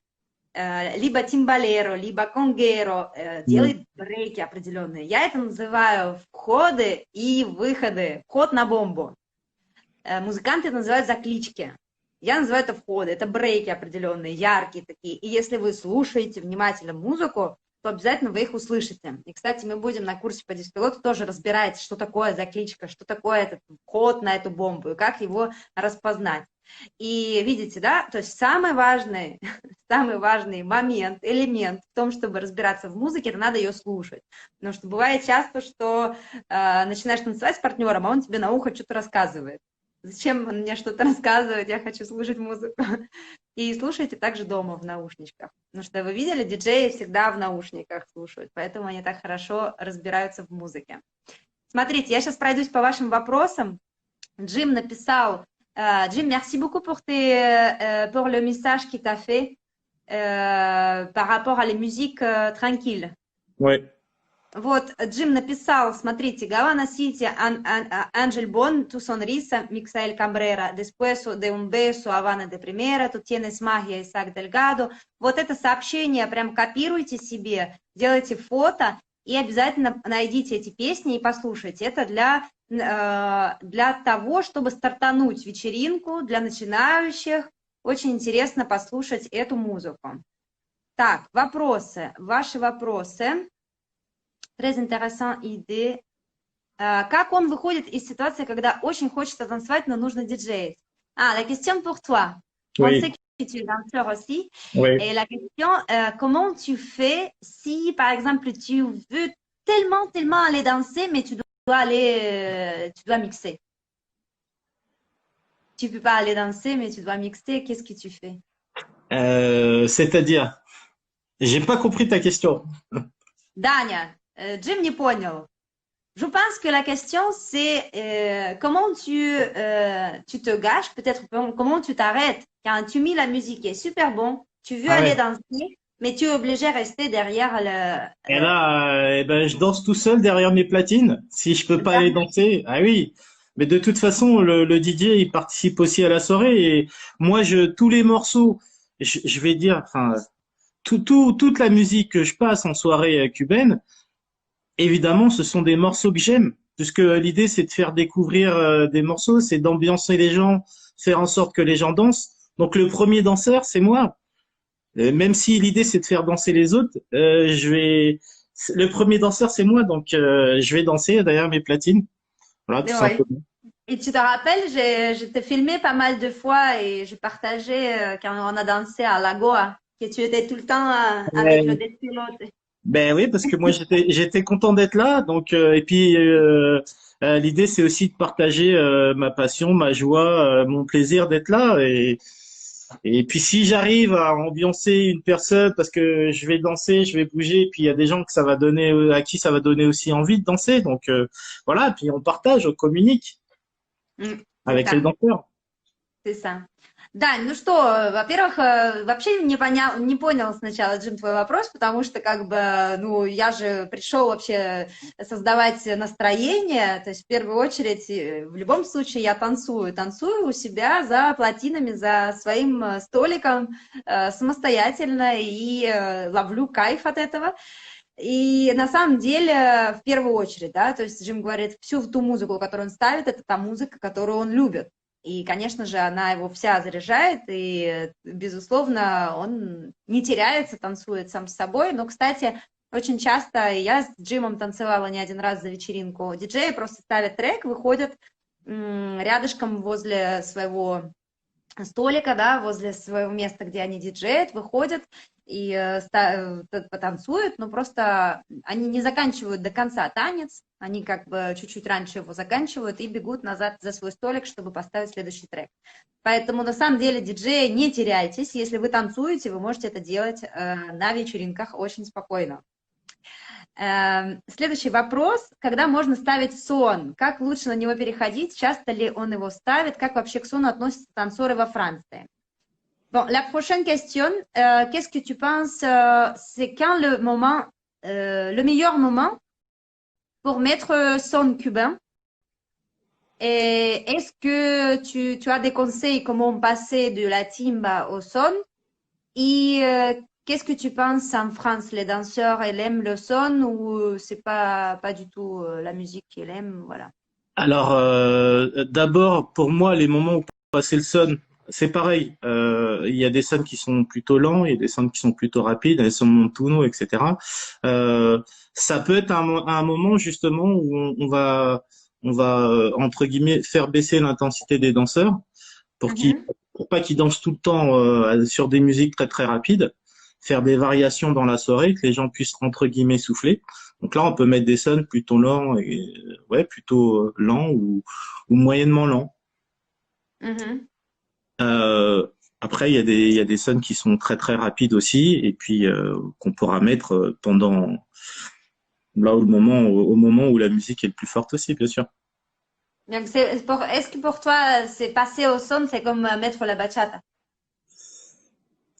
A: Либо тимбалеро, либо конгеро делает брейки определенные. Я это называю входы и выходы. Вход на бомбу. Музыканты это называют заклички. Я называю это входы. Это брейки определенные, яркие такие. И если вы слушаете внимательно музыку, то обязательно вы их услышите. И, кстати, мы будем на курсе по диск-пилоту тоже разбирать, что такое закличка, что такое этот вход на эту бомбу и как его распознать. И видите, да, то есть самый важный момент, элемент в том, чтобы разбираться в музыке, это надо ее слушать. Потому что бывает часто, что начинаешь танцевать с партнером, а он тебе на ухо что-то рассказывает. Зачем он мне что-то рассказывает, я хочу слушать музыку. И слушайте также дома в наушничках. Потому что вы видели, диджеи всегда в наушниках слушают, поэтому они так хорошо разбираются в музыке. Смотрите, я сейчас пройдусь по вашим вопросам. Джим написал: Jim, merci beaucoup pour le message qu'il t'a fait par rapport à les musiques tranquilles.
B: Ouais.
A: Вот, Джим написал, смотрите, Гавана Сити, Ángel Bon, tu sonrisa, Mixael Cabrera, después de un beso, Havana de primera, tu tienes magia, Isaac Delgado. Вот это сообщение прям копируйте себе, делайте фото и обязательно найдите эти песни и послушайте. Это для того, чтобы стартануть вечеринку, для начинающих. Очень интересно послушать эту музыку. Так, вопросы, ваши вопросы. Très intéressant idée. Как он выходит из ситуации, когда очень хочется танцевать, но нужно диджеить? La question pour toi.
B: Oui.
A: On sait que tu es danseur aussi.
B: Oui.
A: Et la question, comment tu fais si, par exemple, tu veux tellement aller danser, mais tu dois mixer. Tu peux pas aller danser, mais tu dois mixer. Qu'est-ce que tu fais?
B: C'est-à-dire, j'ai pas compris ta question.
A: Daня, Jim не понял. Je pense que la question, c'est comment tu te gâches, peut-être comment tu t'arrêtes quand tu mets la musique est super bon, tu veux aller danser, mais tu es obligé de rester derrière
B: Et là, je danse tout seul derrière mes platines. Si je peux pas aller danser, ah oui. Mais de toute façon, le DJ, il participe aussi à la soirée. Et moi, tous les morceaux, je vais dire, enfin, toute la musique que je passe en soirée cubaine, évidemment, ce sont des morceaux que j'aime, puisque l'idée, c'est de faire découvrir des morceaux, c'est d'ambiancer les gens, faire en sorte que les gens dansent. Donc, le premier danseur, c'est moi. Même si l'idée, c'est de faire danser les autres, je le premier danseur, c'est moi, donc je vais danser derrière mes platines. Voilà, tout
A: Oui.
B: simplement.
A: Et tu te rappelles, je t'ai filmé pas mal de fois et je partageais quand on a dansé à Lagoa, que tu étais tout le temps avec le despelote.
B: Ben oui, parce que moi j'étais content d'être là, donc et puis l'idée c'est aussi de partager ma passion, ma joie, mon plaisir d'être là et puis si j'arrive à ambiancer une personne parce que je vais danser, je vais bouger, puis il y a des gens que ça va donner à qui ça va donner aussi envie de danser, donc voilà, puis on partage, on communique avec les
A: Да.
B: danseurs.
A: C'est ça. Дань, ну что, во-первых, вообще не понял сначала, Джим, твой вопрос, потому что как бы, ну, я же пришел вообще создавать настроение, то есть в первую очередь, в любом случае я танцую у себя за плотинами, за своим столиком самостоятельно и ловлю кайф от этого. И на самом деле, в первую очередь, да, то есть Джим говорит, всю ту музыку, которую он ставит, это та музыка, которую он любит. И, конечно же, она его вся заряжает, и, безусловно, он не теряется, танцует сам с собой. Но, кстати, очень часто я с Джимом танцевала не один раз за вечеринку. Диджеи просто ставят трек, выходят рядышком возле своего столика, да, возле своего места, где они диджеют, выходят и потанцуют, но просто они не заканчивают до конца танец, они как бы чуть-чуть раньше его заканчивают и бегут назад за свой столик, чтобы поставить следующий трек. Поэтому на самом деле, диджеи, не теряйтесь, если вы танцуете, вы можете это делать на вечеринках очень спокойно. Следующий вопрос. Когда можно ставить сон? Как лучше на него переходить? Часто ли он его ставит? Как вообще к сону относятся танцоры во Франции? Bon, la prochaine question, qu'est-ce que tu penses, c'est quand le meilleur moment pour mettre son cubain? Et est-ce que tu as des conseils comment passer de la timba au son? Et qu'est-ce que tu penses en France? Les danseurs, ils aiment le son ou c'est pas du tout la musique qu'ils aiment? Voilà.
B: Alors d'abord pour moi les moments où passer le son, c'est pareil. Il y a des sons qui sont plutôt lents, il y a des sons qui sont plutôt rapides, des sons montuno, etc. Ça peut être un moment justement où on va entre guillemets faire baisser l'intensité des danseurs pour pas qu'ils dansent tout le temps sur des musiques très très rapides, faire des variations dans la soirée, que les gens puissent entre guillemets souffler. Donc là, on peut mettre des sons plutôt lents et ouais, plutôt lents ou moyennement lents. Après, il y a des sons qui sont très très rapides aussi, et puis qu'on pourra mettre pendant là au moment où la musique est le plus forte aussi, bien sûr.
A: Donc, est-ce que pour toi, c'est passer au son, c'est comme mettre la bachata?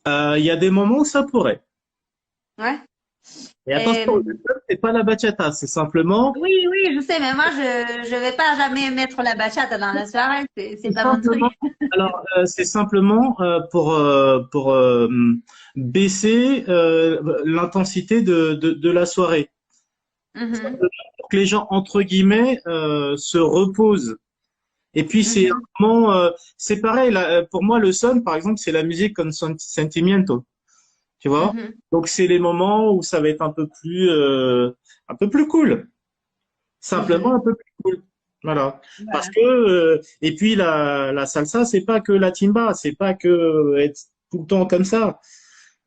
B: Il y a des moments où ça pourrait.
A: Ouais.
B: Et attention, le son, c'est pas la bachata, c'est simplement.
A: Oui, oui, je sais, mais moi, je vais pas jamais mettre la bachata dans la soirée, c'est pas mon truc.
B: Alors, c'est simplement pour baisser l'intensité de la soirée. Pour que les gens, entre guillemets, se reposent. Et puis, c'est un moment, c'est pareil, là, pour moi, le son, par exemple, c'est la musique con sentimiento. Tu vois? Donc, c'est les moments où ça va être un peu plus cool. Simplement un peu plus cool. Voilà. Parce que et puis la salsa, c'est pas que la timba, c'est pas que être tout le temps comme ça.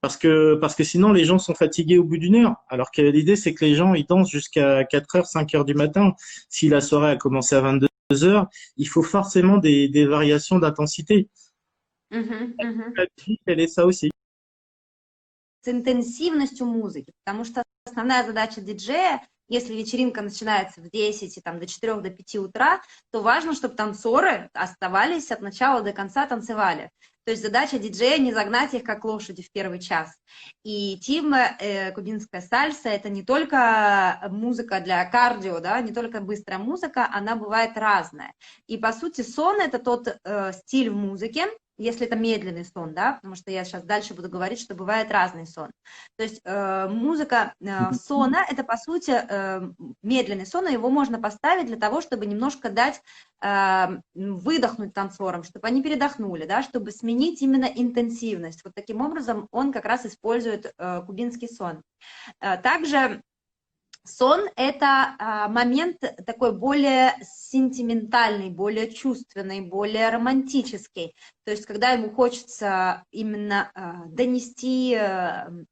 B: Parce que sinon les gens sont fatigués au bout d'une heure. Alors que l'idée c'est que les gens ils dansent jusqu'à 4 heures, 5 heures du matin. Si la soirée a commencé à 22 heures, il faut forcément des variations d'intensité. La musique, elle est ça aussi.
A: С интенсивностью музыки, потому что основная задача диджея, если вечеринка начинается в 10 и там, до 4 до 5 утра, то важно, чтобы танцоры оставались от начала до конца танцевали. То есть задача диджея не загнать их как лошади в первый час. И тимба, кубинская сальса, это не только музыка для кардио, да, не только быстрая музыка, она бывает разная. И по сути сон это тот стиль в музыке, если это медленный сон, да, потому что я сейчас дальше буду говорить, что бывает разный сон. То есть музыка сона, это по сути медленный сон, и его можно поставить для того, чтобы немножко дать выдохнуть танцорам, чтобы они передохнули, да, чтобы сменить именно интенсивность. Вот таким образом он как раз использует кубинский сон. Также сон– это момент такой более сентиментальный, более чувственный, более романтический. То есть, когда ему хочется именно донести,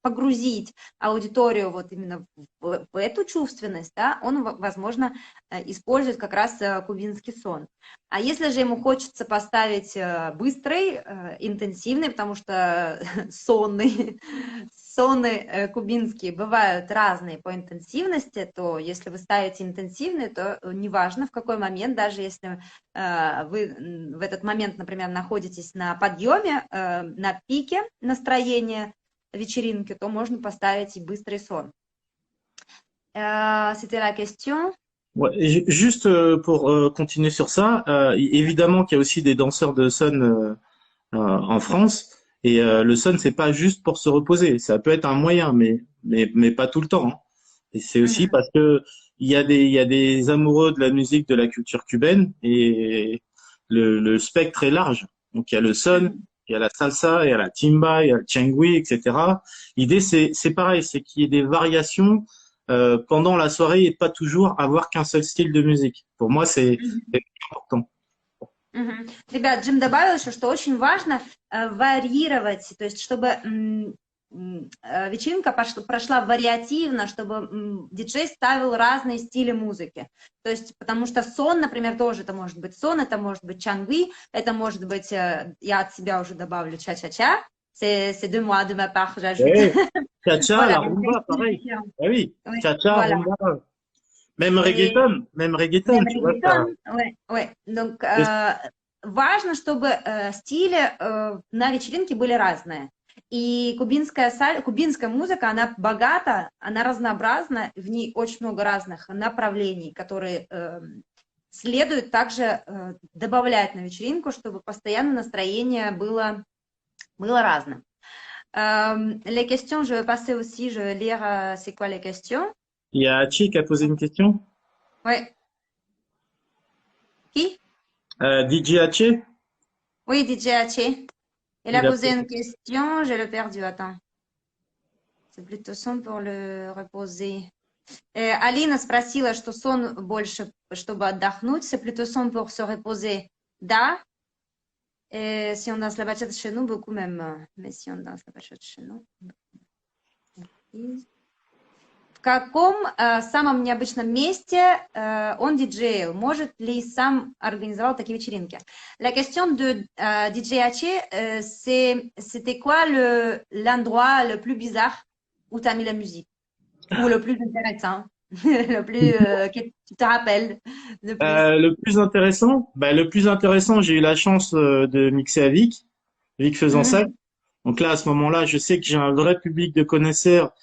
A: погрузить аудиторию вот именно в эту чувственность, да, он, возможно, использует как раз кубинский сон. А если же ему хочется поставить быстрый, интенсивный, потому что сонный, соны кубинские бывают разные по интенсивности, то если вы ставите интенсивный, то неважно в какой момент, даже если вы в этот момент, например, находитесь на подъеме, на пике настроения вечеринки, то можно поставить и быстрый сон. C'était la question.
B: Ouais, juste pour continuer sur ça, évidemment qu'il y a aussi des danseurs de sun en France. Et le sun, c'est pas juste pour se reposer. Ça peut être un moyen, mais pas tout le temps, hein. Et c'est aussi parce que il y a des amoureux de la musique, de la culture cubaine, et le spectre est large. Donc il y a le sun, il y a la salsa, il y a la timba, il y a le changui, etc. L'idée, c'est pareil, c'est qu'il y ait des variations pendant la soirée et pas toujours avoir qu'un seul style de musique. Pour moi, c'est important.
A: Ребят, Джим добавил еще, что очень важно варьировать, то есть чтобы вечеринка прошла вариативно, чтобы диджей ставил разные стили музыки. То есть, потому что сон, например, тоже это может быть сон, это может быть чангви, это может быть, я от себя уже добавлю ча-ча-ча, c'est de moi, de ma part, j'ajoute.
B: Cha-cha,
A: Voilà,
B: la rumba, pareil. Ah oui,
A: oui,
B: cha-cha,
A: voilà.
B: rumba. Même reggaeton, tu vois, ça.
A: Ouais, ouais. Donc, важно, чтобы стили на вечеринке были разные. И кубинская музыка, она богата, она разнообразна, в ней очень много разных направлений, которые следует также добавлять на вечеринку, чтобы постоянно настроение было разным. Les questions, je vais passer aussi, je vais lire c'est quoi les questions.
B: Il y a Hachi qui a posé une question.
A: Oui. Qui?
B: DJ Hachi.
A: Oui, DJ Hachi. Il a posé une question, je l'ai perdu, attends. C'est plutôt сон pour le reposer. Алина спросила, что сон больше, чтобы отдохнуть, c'est plutôt сон pour se reposer. Да. Si on danse la bachata chez nous, beaucoup même. Mais si on danse la bachata chez nous... В каком самом необычном месте он диджейл? Может ли сам организовал такие вечеринки? La question de DJ Hachi, c'était quoi l'endroit le plus bizarre où tu as mis la musique? Ou le plus intéressant? Le plus que tu te rappelles le plus?
B: Le plus intéressant, j'ai eu la chance de mixer à Vic faisant ça. Donc là, à ce moment-là, je sais que j'ai un vrai public de connaisseurs.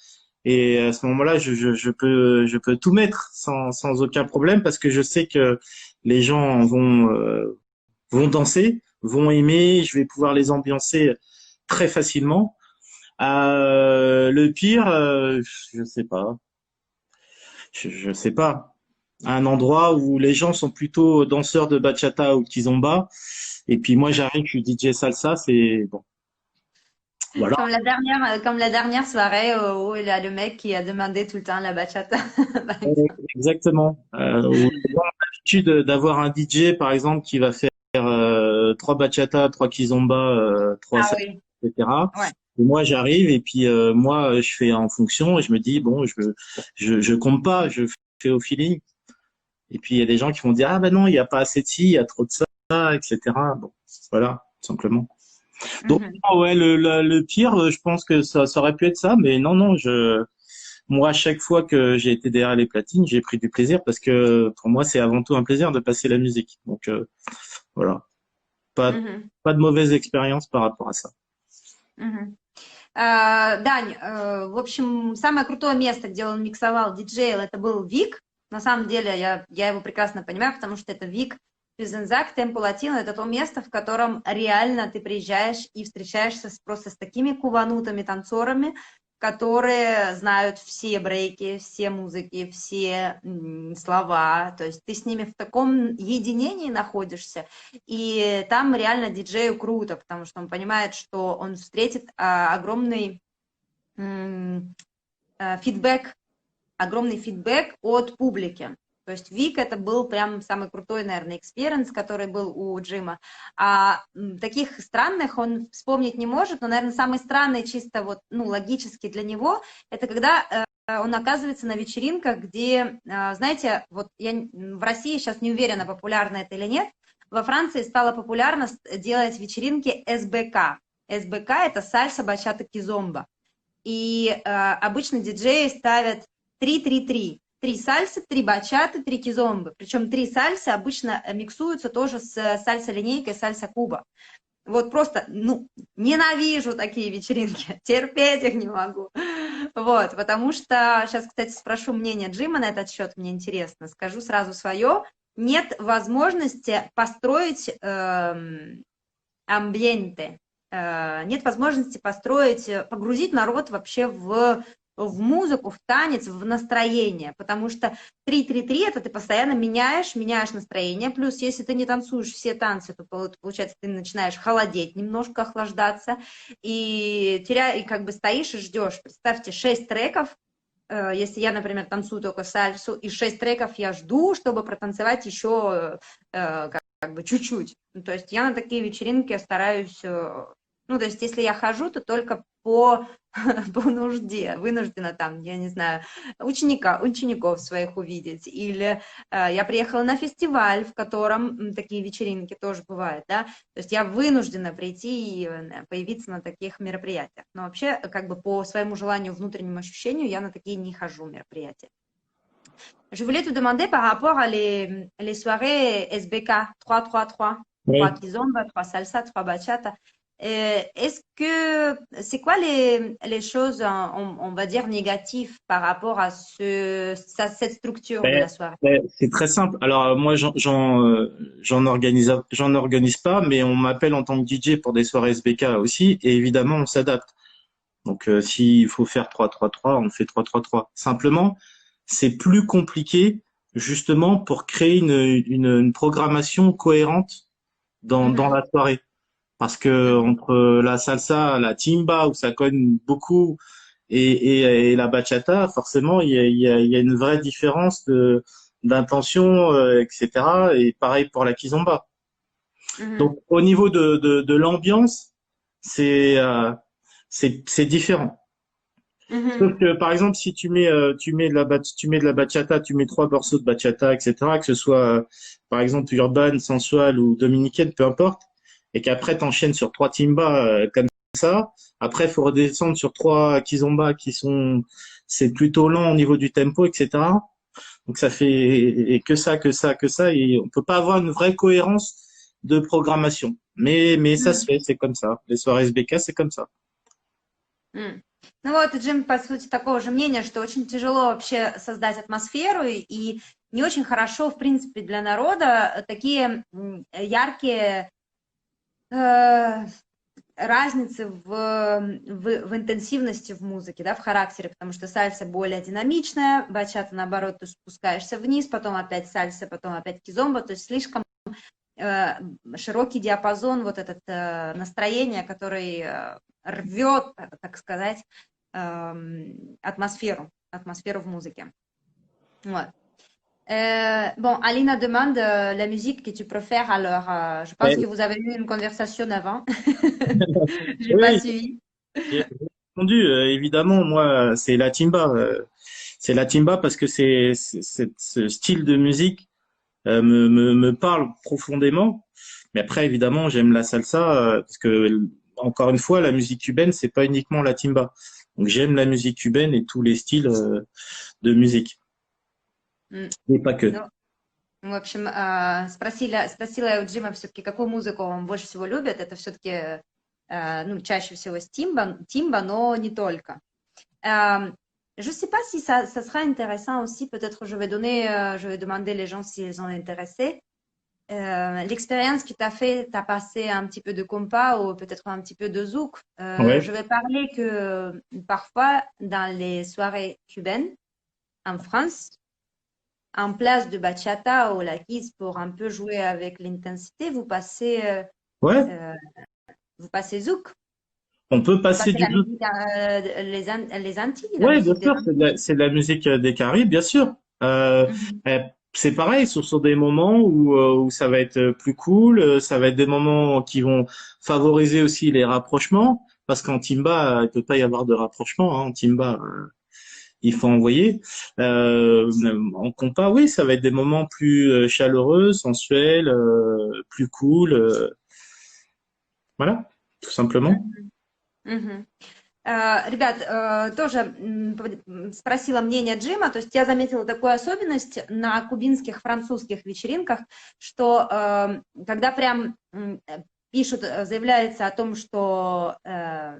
B: Et à ce moment-là, je peux tout mettre sans aucun problème parce que je sais que les gens vont danser, vont aimer, je vais pouvoir les ambiancer très facilement. Le pire, je sais pas. Je sais pas. Un endroit où les gens sont plutôt danseurs de bachata ou kizomba. Et puis moi, j'arrive, je suis DJ salsa, c'est bon. Voilà.
A: Comme la dernière soirée où il y a le mec qui a demandé tout le temps la bachata.
B: Exactement. On a l'habitude d'avoir un DJ, par exemple, qui va faire 3 bachata, 3 kizomba, 3 salsa,
A: oui.
B: etc.
A: Ouais.
B: Et moi, j'arrive et puis moi, je fais en fonction et je me dis, bon, je compte pas, je fais au feeling. Et puis, il y a des gens qui vont dire, ah ben non, il n'y a pas assez de ci, il y a trop de ça, etc. Bon, voilà, tout simplement. Donc, ouais, le pire, je pense que ça aurait pu être ça, mais non, moi, à chaque fois que j'ai été derrière les platines, j'ai pris du plaisir parce que pour moi, c'est avant tout un plaisir de passer la musique. Donc, voilà. Pas de mauvaise expérience par rapport à ça.
A: Дань, в общем, самое крутое место, где он миксовал диджейл, это был Вик. На самом деле, я его прекрасно понимаю, потому что это Вик, Пюзензак, Темпо Латино, это то место, в котором реально ты приезжаешь и встречаешься просто с такими куванутыми танцорами, которые знают все брейки, все музыки, все слова, то есть ты с ними в таком единении находишься, и там реально диджею круто, потому что он понимает, что он встретит огромный фидбэк огромный фидбэк от публики. То есть Вик это был прям самый крутой, наверное, экспириенс, который был у Джима. А таких странных он вспомнить не может, но, наверное, самый странный чисто вот, ну, логически для него, это когда он оказывается на вечеринках, где, знаете, вот я в России сейчас не уверена, популярно это или нет, во Франции стало популярно делать вечеринки СБК. СБК это сальса, бачата, кизомба. И обычно диджеи ставят 3-3-3. 3 сальсы, 3 бачаты, 3 кизомбы. Причем 3 сальсы обычно миксуются тоже с сальса-линейкой, сальса-куба. Вот просто, ну, ненавижу такие вечеринки, терпеть их не могу. Вот, потому что, сейчас, кстати, спрошу мнение Джима на этот счет, мне интересно, скажу сразу свое. Нет возможности построить амбиенте, нет возможности построить, погрузить народ вообще в музыку, в танец, в настроение, потому что 3-3-3 это ты постоянно меняешь настроение, плюс если ты не танцуешь все танцы, то получается ты начинаешь холодеть, немножко охлаждаться, и как бы стоишь и ждешь. Представьте, 6 треков, если я, например, танцую только сальсу, и 6 треков я жду, чтобы протанцевать еще как бы чуть-чуть. Ну, то есть я на такие вечеринки стараюсь, ну, то есть если я хожу, то только по нужде, вынуждена там, я не знаю, учеников своих увидеть, или я приехала на фестиваль, в котором такие вечеринки тоже бывают, да, то есть я вынуждена прийти и появиться на таких мероприятиях, но вообще, как бы по своему желанию, внутреннему ощущению, я на такие не хожу мероприятия. Je voulais te demander par rapport à les soirées SBK 3-3-3, 3
B: Oui.
A: kizomba, 3 salsa, 3 bachata. Est-ce que c'est quoi les choses, on va dire, négatives par rapport à cette structure de la soirée?
B: C'est très simple. Alors moi, j'en organise pas, mais on m'appelle en tant que DJ pour des soirées SBK aussi, et évidemment, on s'adapte. Donc, s'il faut faire 3-3-3, on fait 3-3-3. Simplement, c'est plus compliqué, justement, pour créer une programmation cohérente dans la soirée. Parce que entre la salsa, la timba, où ça cogne beaucoup, et la bachata, forcément, il y a une vraie différence d'intention, etc. Et pareil pour la kizomba. Donc, au niveau de l'ambiance, c'est c'est différent. Sauf que, par exemple, si tu mets de la bachata, tu mets 3 morceaux de bachata, etc., que ce soit, par exemple, urbaine, sensuelle ou dominicaine, peu importe, et qu'après t'enchaînes sur 3 timbas comme ça, après, il faut redescendre sur 3 kizomba c'est plutôt lent au niveau du tempo, etc. Donc, ça fait et que ça, et on peut pas avoir une vraie cohérence de programmation. Mais ça se fait, c'est comme ça. Les soirées SBK, c'est comme ça.
A: Ну вот, Джим, по сути, такого же мнения, что очень тяжело вообще создать атмосферу, и не очень хорошо, в принципе, для народа такие яркие разницы в интенсивности в музыке, да, в характере, потому что сальса более динамичная, бачата, наоборот, ты спускаешься вниз, потом опять сальса, потом опять кизомба, то есть слишком широкий диапазон вот этот настроение, который рвет, так сказать, атмосферу в музыке. Вот. Bon, Alina demande la musique que tu préfères, alors je pense que vous avez eu une conversation avant. J'ai pas
B: Oui,
A: suivi.
B: j'ai répondu. Évidemment, moi, c'est la timba. C'est la timba parce que ce style de musique me parle profondément. Mais après, évidemment, j'aime la salsa parce que, encore une fois, la musique cubaine, c'est pas uniquement la timba. Donc, j'aime la musique cubaine et tous les styles de musique. Et pas que.
A: Ну, в общем, спросила я у Джима все-таки, какую музыку он больше всего любит. Это все-таки, ну, чаще всего тимба, но не только. Je ne sais pas si ça sera intéressant aussi. Peut-être je vais demander les gens s'ils sont intéressés. L'expérience que tu as fait, tu as passé un petit peu de compas ou peut-être un petit peu de zouk.
B: Ouais.
A: Je vais parler que parfois, dans les soirées cubaines en France, en place de bachata ou la kiss pour un peu jouer avec l'intensité, vous passez
B: Ouais.
A: zouk.
B: On peut
A: Ça,
B: passer
A: c'est
B: du
A: la
B: blues.
A: musique, les Antilles, la
B: Oui, bien
A: musique des
B: sûr,
A: Antilles.
B: c'est de la musique des Caraïbes, bien sûr.
A: Mhm.
B: C'est pareil, ce sont des moments où ça va être plus cool, ça va être des moments qui vont favoriser aussi les rapprochements, parce qu'en timba, il peut pas y avoir de rapprochement, hein. En timba, il faut envoyer. En compas, oui, ça va être des moments plus chaleureux, sensuels, plus cool, voilà, tout simplement.
A: Мгм. Мгм. Ребят, тоже спросила мнение Джима, то есть я заметила такую особенность на кубинских, французских вечеринках, что когда прям пишут, заявляется о том, что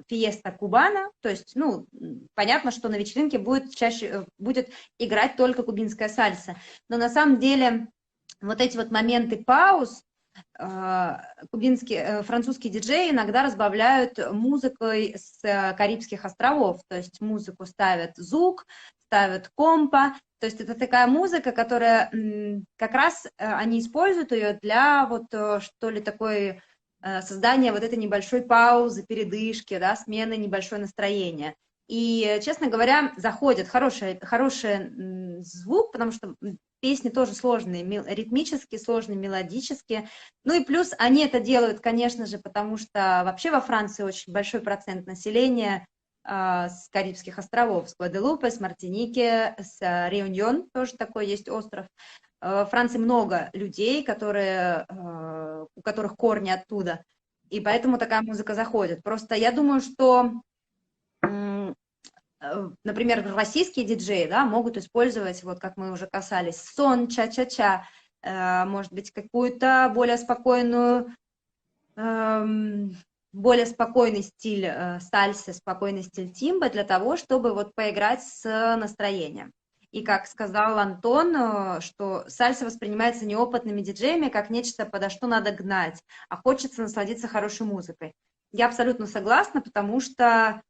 A: фиеста кубана, то есть, ну, понятно, что на вечеринке будет чаще, будет играть только кубинская сальса, но на самом деле вот эти вот моменты пауз, французские диджеи иногда разбавляют музыкой с Карибских островов, то есть музыку ставят зук, ставят компа, то есть это такая музыка, которая как раз они используют ее для вот что ли такой создания вот этой небольшой паузы, передышки, да, смены небольшое настроение. И, честно говоря, заходит хороший звук, потому что песни тоже сложные, ритмически сложные, мелодические. Ну и плюс они это делают, конечно же, потому что вообще во Франции очень большой процент населения с Карибских островов, с Гваделупы, с Мартиники, с Реуньон, тоже такой есть остров. В Франции много людей, у которых корни оттуда, и поэтому такая музыка заходит. Просто я думаю, что например, российские диджеи, да, могут использовать, вот как мы уже касались, сон, ча-ча-ча, может быть, какую-то более спокойный стиль сальсы, спокойный стиль тимбо для того, чтобы вот поиграть с настроением. И как сказал Антон, что сальса воспринимается неопытными диджеями как нечто, подо что надо гнать, а хочется насладиться хорошей музыкой. Я абсолютно согласна, потому что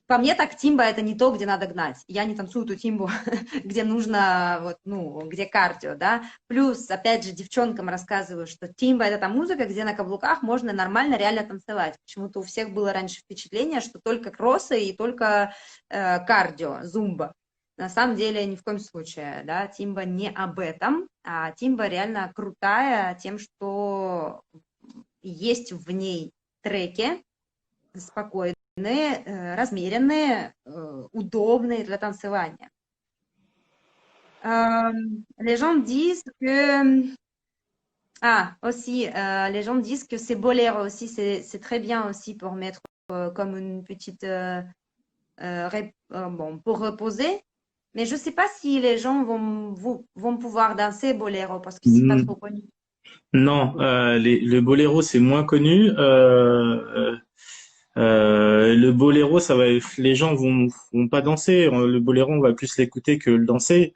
A: по мне так тимба это не то, где надо гнать. Я не танцую ту тимбу, где нужно, вот, ну, где кардио, да. Плюс, опять же, девчонкам рассказываю, что тимба это та музыка, где на каблуках можно нормально, реально танцевать. Почему-то у всех было раньше впечатление, что только кроссы и только кардио, зумба. На самом деле ни в коем случае, да, тимба не об этом, а тимба реально крутая тем, что есть в ней треки спокойные, размеренные, удобные для танцевания. Les gens disent que... Ah, aussi, les gens disent que c'est boléro aussi, c'est très bien aussi pour mettre comme une petite... bon, pour reposer. Mais je ne sais pas si les gens vont pouvoir danser boléro parce que c'est pas trop connu.
B: Non, le boléro c'est moins connu. Le boléro, les gens vont pas danser. Le boléro, on va plus l'écouter que le danser.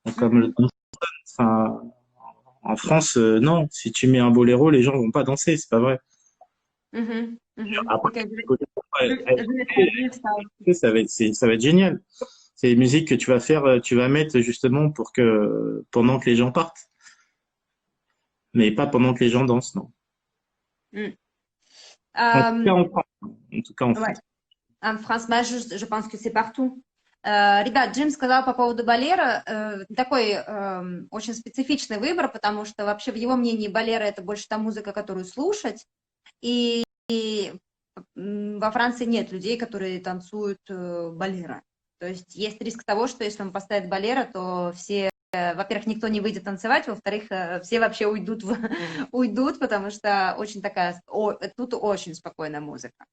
B: Donc, comme
A: Mhm,
B: enfin, en France, non. Si tu mets un boléro, les gens vont pas danser. C'est pas vrai.
A: mhm, mhm.
B: Après,
A: Ok, je vais,
B: ouais,
A: je vais traduire ça.
B: ça va être génial. C'est des musiques que tu vas faire, tu vas mettre justement pour que pendant que les gens partent, mais pas pendant que les gens dansent, non.
A: Mm.
B: En tout cas
A: Euh,
B: en France. En tout cas en
A: ouais.
B: France.
A: En France, je pense que c'est partout. Ребят, Джим сказал по поводу Болера, такой очень специфичный выбор, потому что вообще в его мнении Болера это больше та музыка, которую слушать, и во Франции нет людей, которые танцуют Болера. То есть есть риск того, что если он поставит Болера, то все, во-первых, никто не выйдет танцевать, во-вторых, все вообще уйдут, потому что очень такая, тут очень спокойная музыка.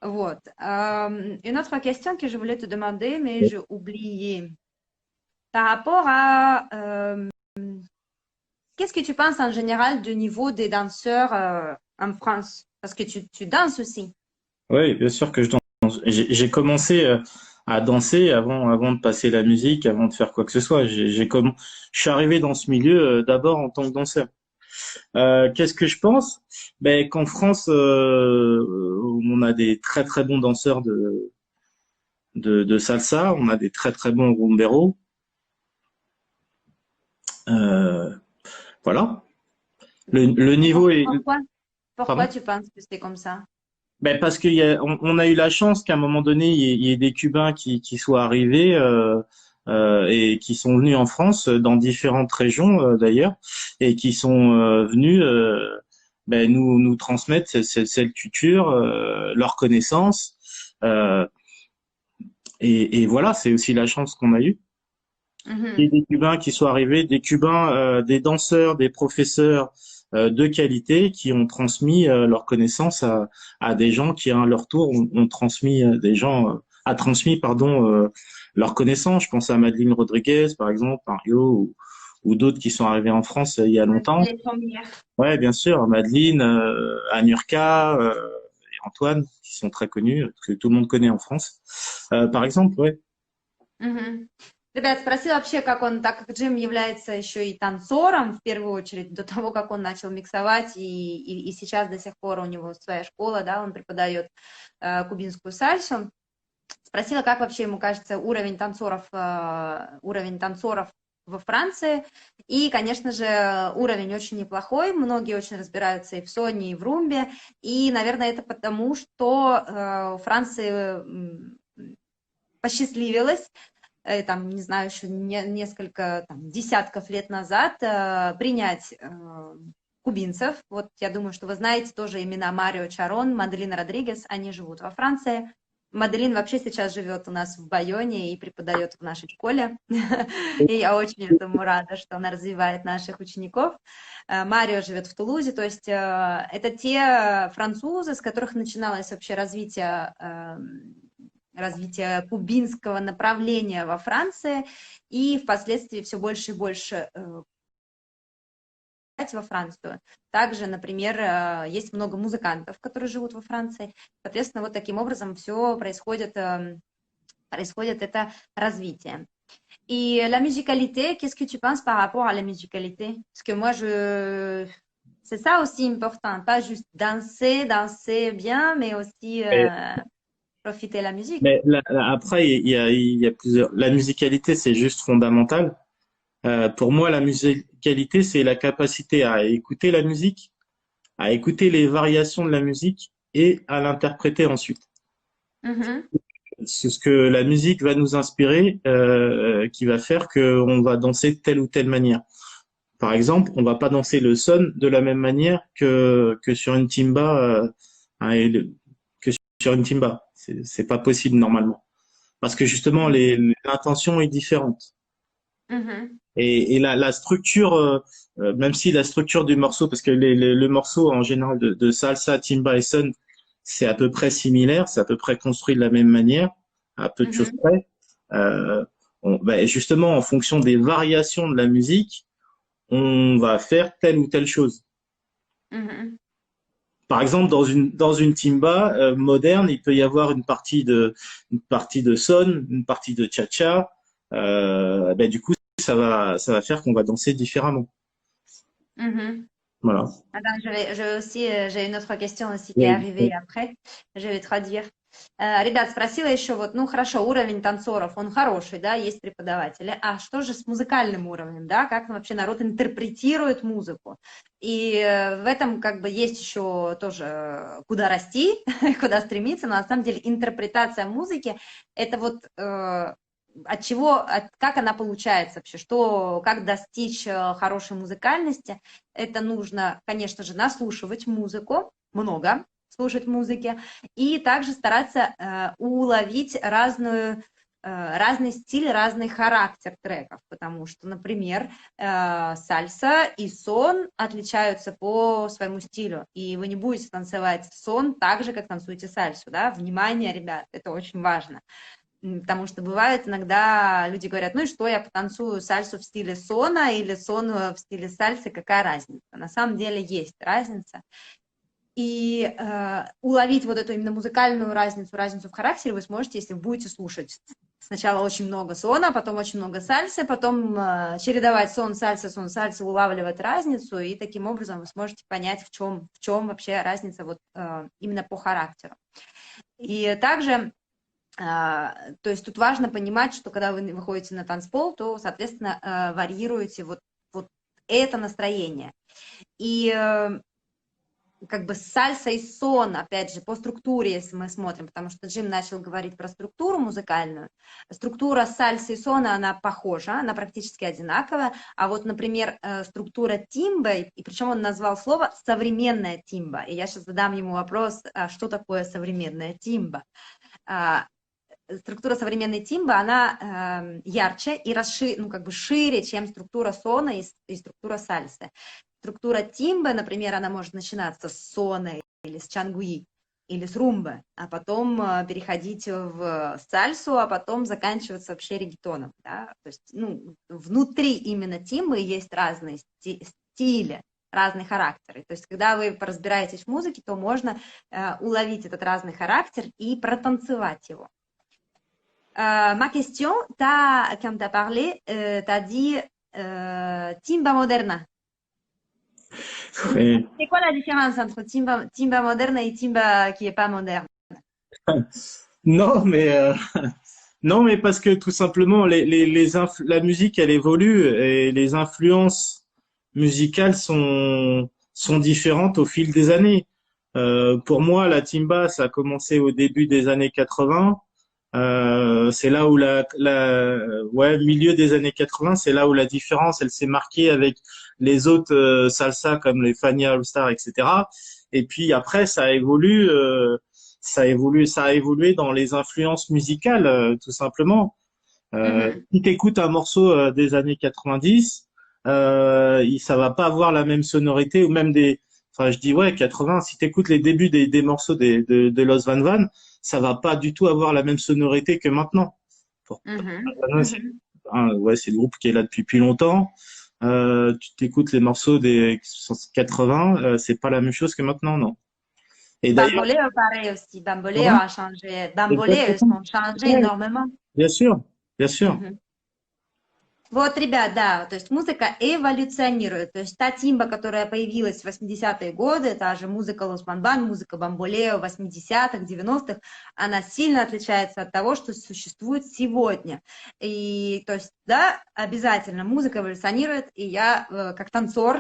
A: Вот. Une autre question que je voulais te demander, mais j'ai oublié. Par rapport à qu'est-ce que tu penses en général du niveau des danseurs en France? Parce que tu danses aussi.
B: Oui, bien sûr que je danse. J'ai commencé à danser avant de passer la musique, avant de faire quoi que ce soit. Je suis arrivé dans ce milieu d'abord en tant que danseur. Qu'est-ce que je pense? Ben, qu'en France, on a des très très bons danseurs de salsa, on a des très très bons rumberos. Euh, voilà. Le niveau est,
A: Pourquoi? Pourquoi
B: Pardon?
A: tu penses que c'est comme ça?
B: Ben parce on a eu la chance qu'à un moment donné, il y ait des Cubains qui soient arrivés et qui sont venus en France dans différentes régions d'ailleurs et qui sont venus ben, nous transmettre cette culture, leurs connaissances. Euh, et voilà, c'est aussi la chance qu'on a eue. Il y ait
A: Mhm.
B: des Cubains qui soient arrivés, des Cubains, des danseurs, des professeurs de qualité qui ont transmis leurs connaissances à des gens qui, à leur tour, ont transmis a transmis, pardon, leurs connaissances. Je pense à Madeleine Rodriguez, par exemple, Mario, ou d'autres qui sont arrivés en France il y a
A: Ouais, c'est
B: longtemps.
A: les premières.
B: Ouais, bien sûr, Madeleine, Anurka, et Antoine, qui sont très connus, que tout le monde connaît en France. Par exemple, ouais.
A: Мгм. Ребят, спросила вообще, как он, так как Джим является еще и танцором, в первую очередь, до того, как он начал миксовать, и сейчас до сих пор у него своя школа, да, он преподает кубинскую сальсу. Спросила, как вообще ему кажется уровень танцоров во Франции. И, конечно же, уровень очень неплохой. Многие очень разбираются и в соне, и в румбе. И, наверное, это потому, что Франции посчастливилось там, не знаю, еще несколько там, десятков лет назад принять кубинцев. Вот я думаю, что вы знаете тоже имена Марио Чарон, Маделина Родригес, они живут во Франции. Маделин вообще сейчас живет у нас в Байоне и преподает в нашей школе. И я очень этому рада, что она развивает наших учеников. Марио живет в Тулузе, то есть это те французы, с которых начиналось вообще развитие кубинского направления во Франции, и впоследствии все больше и больше во Францию. Также, например, есть много музыкантов, которые живут во Франции. Соответственно, вот таким образом все происходит это развитие. Et la musicalité, qu'est-ce que tu penses par rapport à la musicalité? Parce que moi, c'est ça aussi important, pas juste danser bien, mais aussi profiter de la musique.
B: Mais après, il y a plusieurs. La musicalité, c'est juste fondamental. Pour moi, la musicalité, c'est la capacité à écouter la musique, à écouter les variations de la musique et à l'interpréter ensuite.
A: Mhm.
B: C'est ce que la musique va nous inspirer, qui va faire qu'on va danser de telle ou telle manière. Par exemple, on va pas danser le son de la même manière que sur une timba, hein, que sur une timba. C'est pas possible normalement. Parce que justement, l'intention est différente.
A: Mhm.
B: Et la structure, même si la structure du morceau, parce que le morceau en général de salsa, timba et son, c'est à peu près similaire, c'est à peu près construit de la même manière, à peu de choses
A: Mhm.
B: près. Euh, ben justement, en fonction des variations de la musique, on va faire telle ou telle chose.
A: Mhm.
B: Par exemple, dans une timba moderne, il peut y avoir une partie de son, une partie de cha-cha. Ben, du coup, ça va faire qu'on va danser différemment.
A: Mhm.
B: Voilà.
A: Attends, j'ai une autre question aussi qui est
B: Oui,
A: arrivée
B: oui.
A: après. Je vais traduire. Ребят, спросила еще вот, ну хорошо, уровень танцоров, он хороший, да, есть преподаватели. А что же с музыкальным уровнем, да, как вообще народ интерпретирует музыку? И в этом как бы есть еще тоже куда расти, куда стремиться, но на самом деле интерпретация музыки, это вот от чего, как она получается вообще, как достичь хорошей музыкальности. Это нужно, конечно же, наслушивать музыку, много слушать музыки, и также стараться уловить разный стиль, разный характер треков, потому что, например, сальса и сон отличаются по своему стилю, и вы не будете танцевать сон так же, как танцуете сальсу, да, внимание, ребят, это очень важно. Потому что бывает иногда люди говорят, ну и что, я потанцую сальсу в стиле сона или сон в стиле сальсы, какая разница? На самом деле есть разница. И уловить вот эту именно музыкальную разницу в характере вы сможете, если вы будете слушать сначала очень много сона, потом очень много сальсы, потом чередовать сон, сальса, улавливать разницу, и таким образом вы сможете понять, в чем вообще разница вот именно по характеру. И также то есть тут важно понимать, что когда вы выходите на танцпол, то, соответственно, варьируете вот это настроение. И как бы сальса и сон, опять же, по структуре, если мы смотрим, потому что Джим начал говорить про структуру музыкальную. Структура сальсы и сона, она похожа, она практически одинаковая, а вот, например, структура тимба, и причем он назвал слово «современная тимба», и я сейчас задам ему вопрос, а что такое современная тимба? Структура современной тимбы, она ярче и ну, как бы шире, чем структура сона и структура сальсы. Структура тимбы, например, она может начинаться с сона или с чангуи, или с румбы, а потом переходить в сальсу, а потом заканчиваться вообще реггетоном. Да? То есть, ну, внутри именно тимбы есть разные стили, разные характеры. То есть, когда вы разбираетесь в музыке, то можно уловить этот разный характер и протанцевать его. Ma question, comme tu as parlé, tu as dit timba moderna.
B: Et-
A: C'est quoi la différence entre timba moderna et timba qui n'est pas moderne?
B: Non, mais non, mais parce que tout simplement, la musique, elle évolue et les influences musicales sont différentes au fil des années. Pour moi, la timba, ça a commencé au début des années 80. C'est là où ouais, milieu des années 80, c'est là où la différence, elle s'est marquée avec les autres salsa comme les Fania All Star, etc. Et puis après, ça a évolué dans les influences musicales, tout simplement. Si t'écoutes un morceau des années 90, ça va pas avoir la même sonorité ou même enfin je dis ouais 80. Si t'écoutes les débuts des morceaux de Los Van Van, ça va pas du tout avoir la même sonorité que maintenant. Pour- ouais, c'est le groupe qui est là depuis plus longtemps. Tu t'écoutes les morceaux des 80, c'est pas la même chose que maintenant, non. Et d'ailleurs,
A: Bamboleo, pareil aussi. Bamboleo
B: comment?
A: a changé. Bamboleo, ils
B: Exactement.
A: ont changé
B: Ouais,
A: énormément.
B: bien sûr, bien sûr.
A: Вот, ребят, да, то есть музыка эволюционирует, то есть та тимба, которая появилась в 80-е годы, та же музыка Лос Банбан, музыка Бамболео 80-х, 90-х, она сильно отличается от того, что существует сегодня. И, то есть, да, обязательно музыка эволюционирует, и я, как танцор,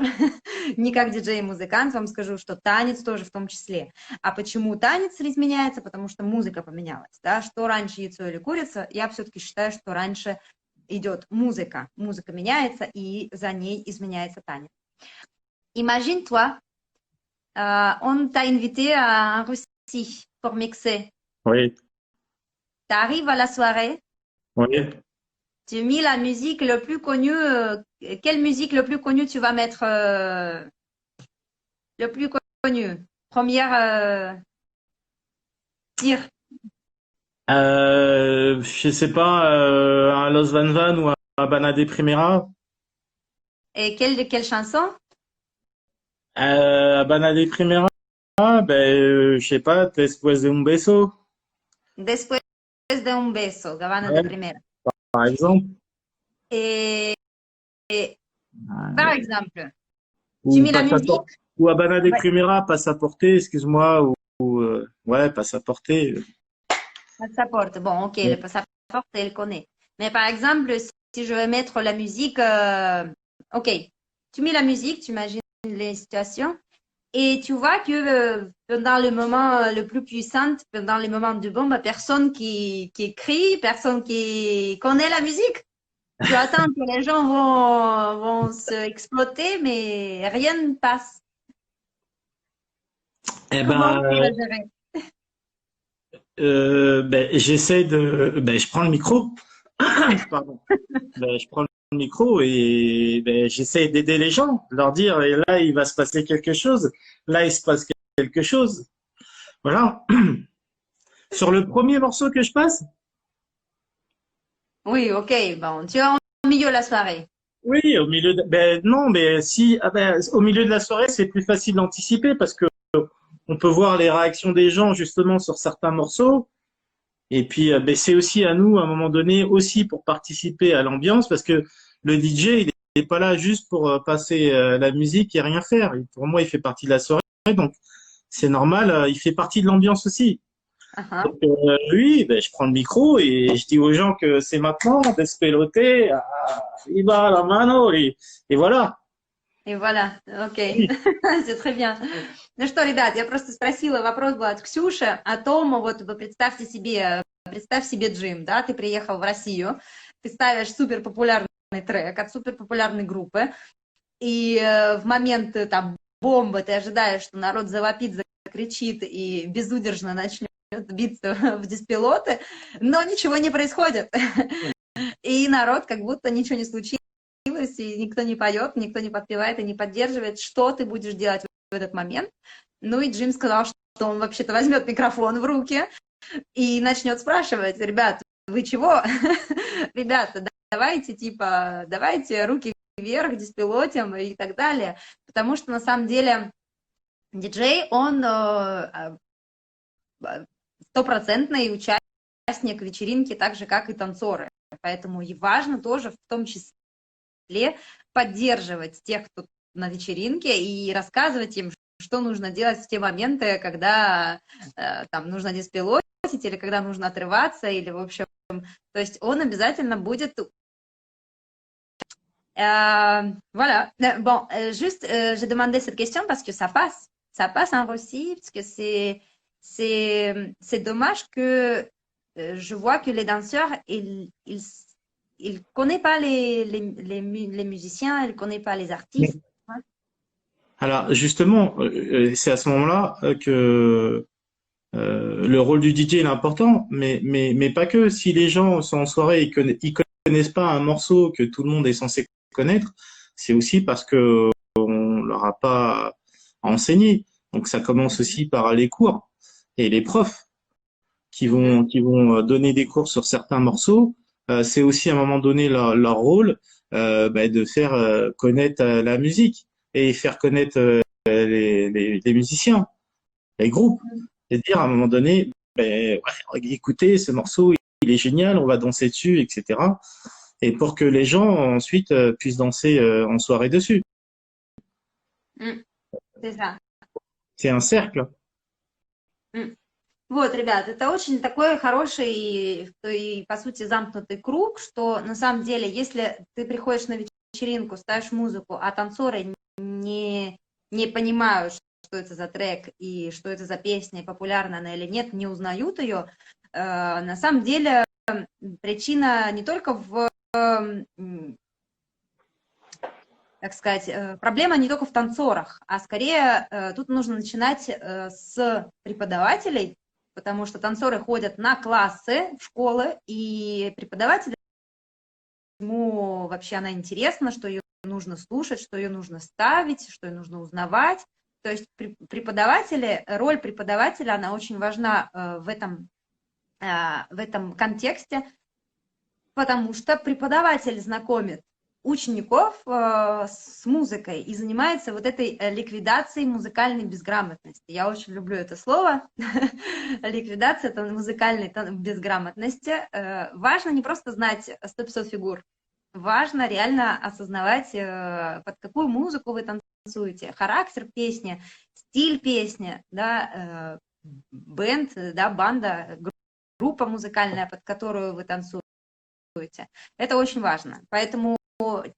A: не как диджей и музыкант, вам скажу, что танец тоже в том числе. А почему танец изменяется? Потому что музыка поменялась, да, что раньше яйцо или курица, я все-таки считаю, что раньше идет музыка. Музыка меняется, и за ней изменяется танец. Imagine-toi, on t'a invité en Russie pour mixer.
B: Oui,
A: Tu arrives à la soirée,
B: oui.
A: tu mets la musique le plus connue. Quelle musique le plus connue tu vas mettre le plus connu? Première tir.
B: Je sais pas, un Los Van Van ou un Habana de Primera.
A: Et quelle chanson?
B: Habana de Primera, ben, je sais pas, Después de un beso,
A: Después de un beso, Gavana de
B: ouais,
A: Primera.
B: par exemple.
A: Et par
B: Euh,
A: exemple, tu
B: ou
A: mets la musique.
B: Passaporte, ou Habana de
A: Ouais.
B: Primera, Passaporte, excuse-moi, ouais, Passaporte.
A: Passaporte. Bon, ok, le
B: Ouais.
A: passaporte, elle connaît. Mais par exemple, si je vais mettre la musique, ok, tu mets la musique, tu imagines les situations, et tu vois que pendant le moment le plus puissant, pendant les moments de bombe, personne qui crie, personne qui connaît la musique. Tu attends que les gens vont se exploiter, mais rien ne passe.
B: Eh
A: Comment tu vas
B: ben,
A: gérer?
B: ben, ben, je prends le micro. Pardon. Ben, je prends le micro et ben, j'essaie d'aider les gens, de leur dire, et là, il va se passer quelque chose. Là, il se passe quelque chose. Voilà. Sur le premier morceau que je passe,
A: Oui, ok, bon, tu es en milieu de la soirée.
B: oui, ben, non, mais si, ah ben, au milieu de la soirée, c'est plus facile d'anticiper parce que on peut voir les réactions des gens, justement, sur certains morceaux. Et puis, ben, c'est aussi à nous, à un moment donné, aussi pour participer à l'ambiance parce que le DJ, il n'est pas là juste pour passer la musique et rien faire. Pour moi, il fait partie de la soirée, donc c'est normal, il fait partie de l'ambiance aussi.
A: Uh-huh.
B: Donc, oui, ben, je prends le micro et je dis aux gens que c'est maintenant, despelote, iba la mano, et voilà.
A: Et voilà, ok,
B: Oui.
A: c'est très bien. Ну что, ребят, я просто спросила, вопрос был от Ксюши о том, вот вы представь себе, Джим, да, ты приехал в Россию, ты ставишь суперпопулярный трек от суперпопулярной группы, и в момент там бомбы ты ожидаешь, что народ завопит, закричит и безудержно начнет биться в диспилоты, но ничего не происходит. И народ как будто ничего не случилось, и никто не поет, никто не подпевает и не поддерживает. Что ты будешь делать в этот момент? Ну и Джим сказал, что он вообще-то возьмет микрофон в руки и начнет спрашивать: ребят, вы чего? Ребята, давайте руки вверх, диспилотим и так далее. Потому что на самом деле диджей, он стопроцентный участник вечеринки, так же, как и танцоры. Поэтому и важно тоже в том числе поддерживать тех, кто на вечеринке, и рассказывать им, что нужно делать в те моменты, когда там нужно диспилотить, или когда нужно отрываться, или, в общем, то есть он обязательно будет... Voilà. Bon, juste, j'ai demandé cette question parce que ça passe en Russie, parce que c'est dommage que je vois que les danseurs, ils connaissent pas les musiciens, ils connaissent pas les artistes.
B: Alors justement, c'est à ce moment-là que le rôle du DJ est important, mais pas que. Si les gens sont en soirée et qu'ils connaissent pas un morceau que tout le monde est censé connaître, c'est aussi parce que on leur a pas enseigné. Donc ça commence aussi par les cours et les profs qui vont donner des cours sur certains morceaux. C'est aussi à un moment donné leur rôle de faire connaître la musique et faire connaître les musiciens, les groupes. Et dire à un moment donné, ouais, écoutez, ce morceau, il est génial, on va danser dessus, etc. Et pour que les gens ensuite puissent danser en soirée dessus.
A: C'est ça.
B: C'est un cercle.
A: Вот, ребят, это очень такой хороший и, по сути, замкнутый круг, что на самом деле, если ты приходишь на вечеринку, ставишь музыку, а танцоры не понимают, что это за трек и что это за песня, популярна она или нет, не узнают ее, на самом деле причина не только в, так сказать, проблема не только в танцорах, а скорее тут нужно начинать с преподавателей, потому что танцоры ходят на классы в школы, и преподаватель, ему вообще она интересна, что ее нужно слушать, что ее нужно ставить, что ее нужно узнавать. То есть роль преподавателя, она очень важна в этом контексте, потому что преподаватель знакомит учеников с музыкой и занимается вот этой ликвидацией музыкальной безграмотности. Я очень люблю это слово. Ликвидация музыкальной безграмотности. Важно не просто знать 100-500 фигур, важно реально осознавать, под какую музыку вы танцуете, характер песни, стиль песни, да, бенд, да, банда, группа музыкальная, под которую вы танцуете. Это очень важно. Поэтому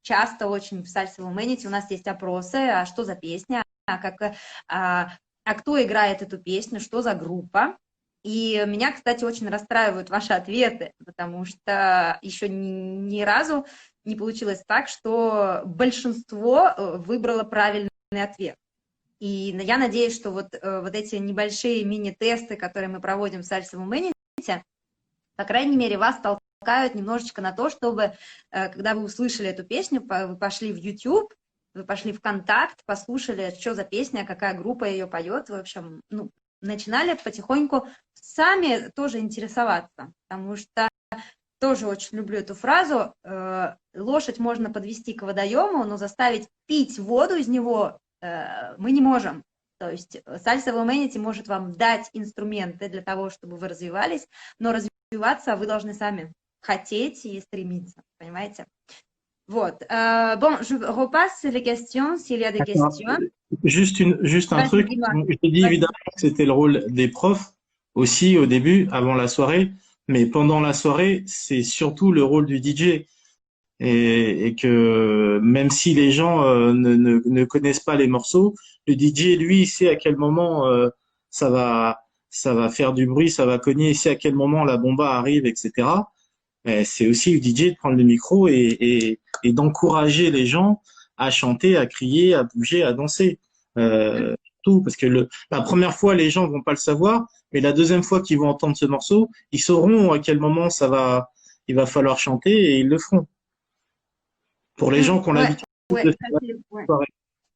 A: часто очень в Salsa Humanity у нас есть опросы, а что за песня, а кто играет эту песню, что за группа. И меня, кстати, очень расстраивают ваши ответы, потому что еще ни разу не получилось так, что большинство выбрало правильный ответ. И я надеюсь, что вот эти небольшие мини-тесты, которые мы проводим в Salsa Humanity, по крайней мере, вас толкают немножечко на то, чтобы, когда вы услышали эту песню, вы пошли в YouTube, вы пошли в Контакт, послушали, что за песня, какая группа ее поет, в общем, начинали потихоньку сами тоже интересоваться, потому что тоже очень люблю эту фразу: лошадь можно подвести к водоему, но заставить пить воду из него мы не можем. То есть Salsa Humanity может вам дать инструменты для того, чтобы вы развивались, но развиваться вы должны сами хотеть и стремиться, понимаете? Вот. Bon, je repasse les questions, s'il y a des questions.
B: Juste un truc. J'ai dit évidemment que c'était le rôle des profs aussi au début, avant la soirée, mais pendant la soirée, c'est surtout le rôle du DJ. et que même si les gens ne connaissent pas les morceaux, le DJ, lui, il sait à quel moment ça va, ça va faire du bruit, ça va cogner, il sait à quel moment la bomba arrive, etc. C'est aussi le DJ de prendre le micro et d'encourager les gens à chanter, à crier, à bouger, à danser. Tout, parce que la première fois, les gens vont pas le savoir, mais la deuxième fois qu'ils vont entendre ce morceau, ils sauront à quel moment il va falloir chanter et ils le feront. Pour les gens qui ont
A: Ouais,
B: l'habitude
A: ouais,
B: de
A: ça,
B: faire
A: ouais.
B: la soirée.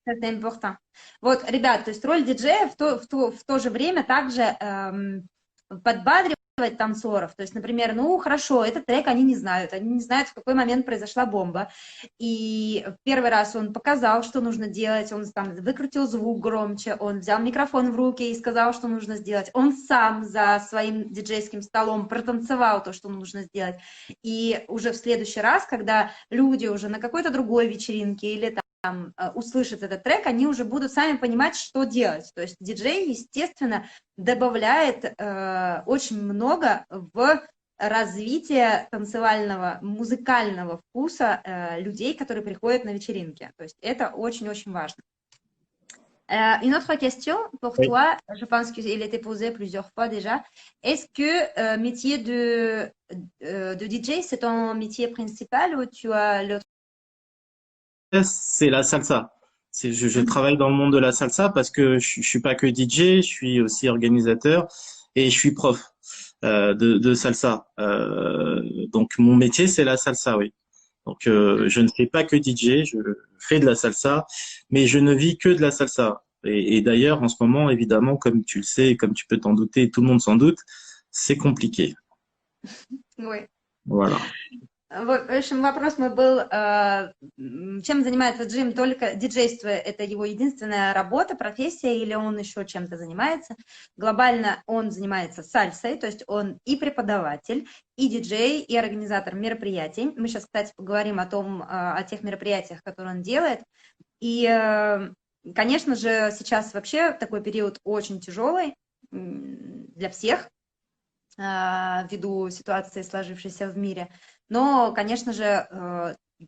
A: Это important. Вот, ребят, то есть роль диджея в то же время также подбадривать танцоров. То есть, например, ну хорошо, этот трек они не знают в какой момент произошла бомба. И в первый раз он показал, что нужно делать, он там выкрутил звук громче, он взял микрофон в руки и сказал, что нужно сделать. Он сам за своим диджейским столом протанцевал то, что нужно сделать. И уже в следующий раз, когда люди уже на какой-то другой вечеринке или услышат этот трек, они уже будут сами понимать, что делать. То есть диджей, естественно, добавляет очень много в развитие танцевального, музыкального вкуса людей, которые приходят на вечеринки. То есть это очень-очень важно. Une autre question pour
B: Oui.
A: toi, je pense qu'il a été posé plusieurs fois déjà. Est-ce que métier de DJ, c'est ton métier principal ou tu as l'autre?
B: C'est la salsa. Je travaille dans le monde de la salsa parce que je suis pas que DJ, je suis aussi organisateur et je suis prof de salsa. Donc mon métier c'est la salsa, oui. Donc je ne fais pas que DJ, je fais de la salsa, mais je ne vis que de la salsa. Et d'ailleurs en ce moment, évidemment, comme tu le sais, et comme tu peux t'en douter, tout le monde s'en doute, c'est compliqué.
A: Oui.
B: Voilà.
A: В общем, вопрос мой был, чем занимается Джим, только диджейство – это его единственная работа, профессия, или он еще чем-то занимается. Глобально он занимается сальсой, то есть он и преподаватель, и диджей, и организатор мероприятий. Мы сейчас, кстати, поговорим о тех мероприятиях, которые он делает. И, конечно же, сейчас вообще такой период очень тяжелый для всех, ввиду ситуации, сложившейся в мире. Но, конечно же,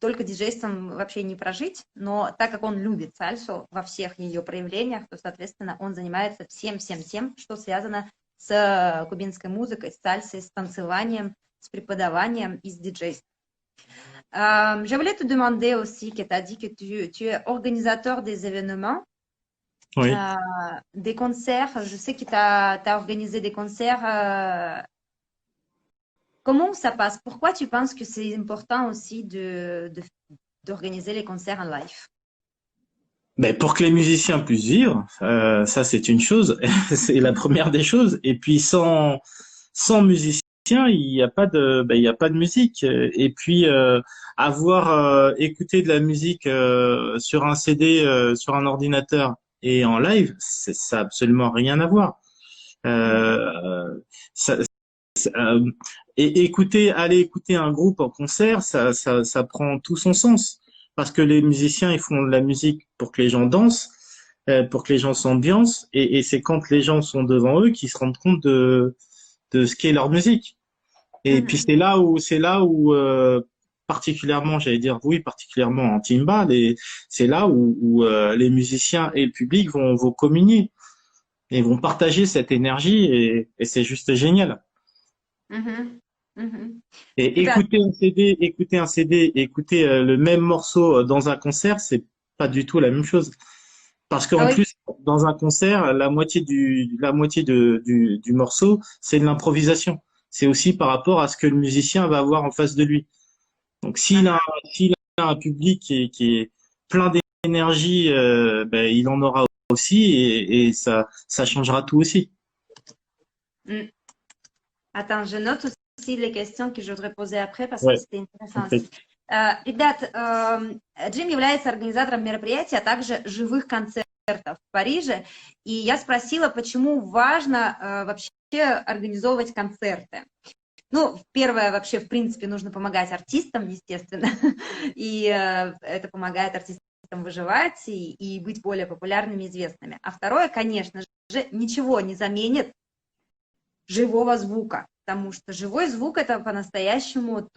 A: только диджейством вообще не прожить, но так как он любит сальсу во всех ее проявлениях, то, соответственно, он занимается всем тем, что связано с кубинской музыкой, с сальсой, с танцеванием, с преподаванием и с диджейством. Je voulais te demander aussi, que tu as dit que tu es organisateur des événements,
B: Oui.
A: des concerts. Je sais que tu as organisé des concerts. Comment ça passe? Pourquoi tu penses que c'est important aussi d'organiser les concerts en live?
B: Ben, pour que les musiciens puissent vivre, ça c'est une chose, c'est la première des choses. Et puis sans musiciens, il n'y a pas il y a pas de musique. Et puis avoir écouté de la musique sur un CD, sur un ordinateur et en live, ça a absolument rien à voir. Ça, et aller écouter un groupe en concert, ça prend tout son sens. Parce que les musiciens, ils font de la musique pour que les gens dansent, pour que les gens s'ambiancent, et c'est quand les gens sont devant eux qu'ils se rendent compte de ce qu'est leur musique. Et puis c'est là où particulièrement, j'allais dire oui, particulièrement en timba, c'est là où les musiciens et le public vont communier et vont partager cette énergie, et c'est juste génial. Et écouter un CD, écouter le même morceau dans un concert, c'est pas du tout la même chose. Parce qu'en plus, dans un concert, la moitié du morceau, c'est de l'improvisation. C'est aussi par rapport à ce que le musicien va avoir en face de lui. Donc s'il a un public qui est plein d'énergie, ben, il en aura aussi, et ça changera tout aussi.
A: Attends, je note aussi les questions que je voudrais poser après, parce que c'était intéressant aussi. Ребят, Джим является организатором мероприятий, а также живых концертов в Париже. И я спросила, почему важно вообще организовывать концерты. Ну, первое, вообще, в принципе, нужно помогать артистам, естественно. И это помогает артистам выживать и быть более популярными и известными. А второе, конечно же, ничего не заменит живого звука. Потому что живой звук – это по-настоящему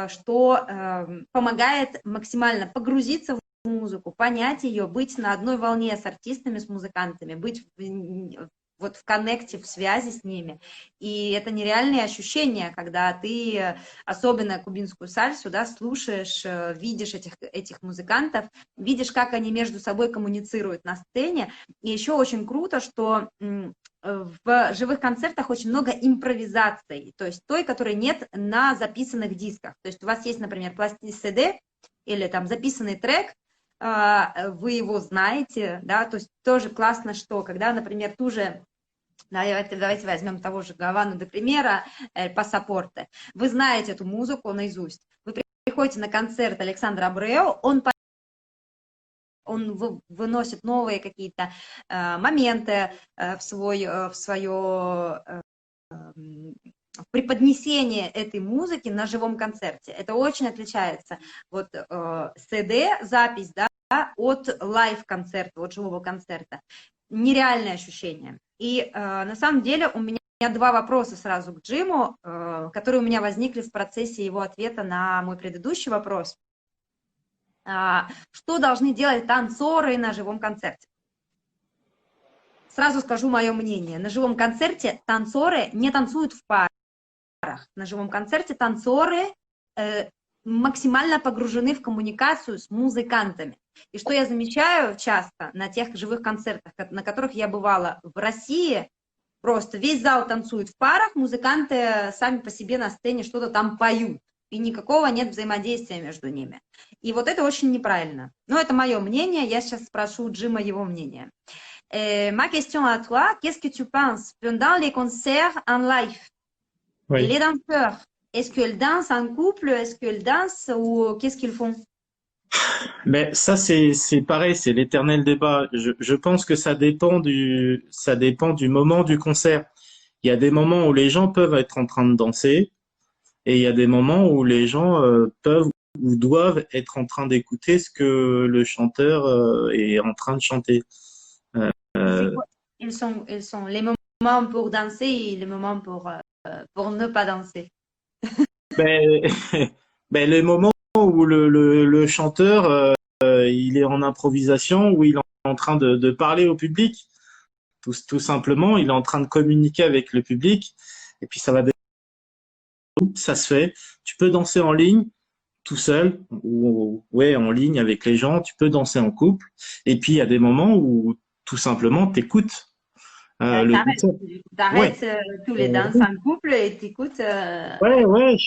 A: что помогает максимально погрузиться в музыку, понять ее, быть на одной волне с артистами, с музыкантами, быть вот в коннекте, в связи с ними. И это нереальные ощущения, когда ты, особенно кубинскую сальсу, да, слушаешь, видишь этих музыкантов, видишь, как они между собой коммуницируют на сцене. И еще очень круто, что в живых концертах очень много импровизаций, то есть той, которой нет на записанных дисках. То есть у вас есть, например, пластинка CD или там записанный трек, вы его знаете, да, то есть тоже классно, что когда, например, давайте возьмем того же Гавану де Примера, Пассапорте, вы знаете эту музыку наизусть, вы приходите на концерт Александра Абрео, он выносит новые какие-то моменты в свое преподнесение этой музыки на живом концерте. Это очень отличается вот CD-запись, да, от лайв-концерта, от живого концерта. Нереальное ощущение. И на самом деле у меня два вопроса сразу к Джиму, которые у меня возникли в процессе его ответа на мой предыдущий вопрос. Что должны делать танцоры на живом концерте? Сразу скажу мое мнение. На живом концерте танцоры не танцуют в парах. На живом концерте танцоры максимально погружены в коммуникацию с музыкантами. И что я замечаю часто на тех живых концертах, на которых я бывала в России, просто весь зал танцует в парах, музыканты сами по себе на сцене что-то там поют, и никакого нет взаимодействия между ними. И вот это очень неправильно. Но это мое мнение, я сейчас спрошу Джима его мнение. Ma question à toi, qu'est-ce que tu penses pendant les concerts en live?
B: Oui.
A: Les danseurs, est-ce qu'ils dansent en couple? Est-ce qu'ils dansent ou qu'est-ce qu'ils font?
B: Mais ça, c'est pareil, c'est l'éternel débat. Je pense que ça dépend du moment du concert. Il y a des moments où les gens peuvent être en train de danser et il y a des moments où les gens peuvent ou doivent être en train d'écouter ce que le chanteur est en train de chanter. Euh,
A: Ils sont les moments pour danser et les moments pour ne pas danser.
B: ben, ben, les moments où le chanteur il est en improvisation, où il est en train de parler au public, tout simplement, il est en train de communiquer avec le public, et puis ça se fait. Tu peux danser en ligne, tout seul, ou ouais, en ligne avec les gens, tu peux danser en couple, et puis il y a des moments où tout simplement t'écoutes le concert. Ouais,
A: T'arrêtes tous les danses en couple et t'écoutes.
B: ouais,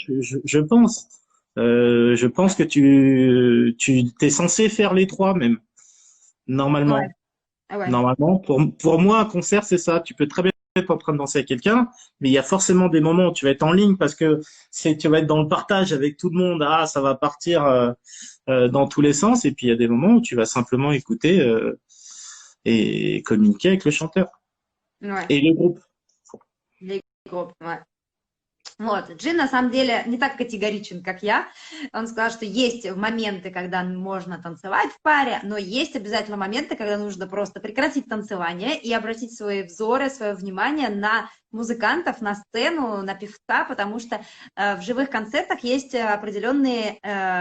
B: je pense. Je pense que tu t'es censé faire les trois même,
A: Ouais,
B: normalement.
A: ouais.
B: Normalement, pour moi, un concert, c'est ça. Tu peux très bien être en train de danser avec quelqu'un, mais il y a forcément des moments où tu vas être en ligne parce que tu vas être dans le partage avec tout le monde. Ah, ça va partir dans tous les sens. Et puis il y a des moments où tu vas simplement écouter et communiquer avec le chanteur
A: Ouais.
B: et le groupe.
A: Les groupes, ouais. Вот, Джин на самом деле не так категоричен, как я. Он сказал, что есть моменты, когда можно танцевать в паре, но есть обязательно моменты, когда нужно просто прекратить танцевание и обратить свои взоры, свое внимание на музыкантов, на сцену, на певца, потому что в живых концертах есть определенные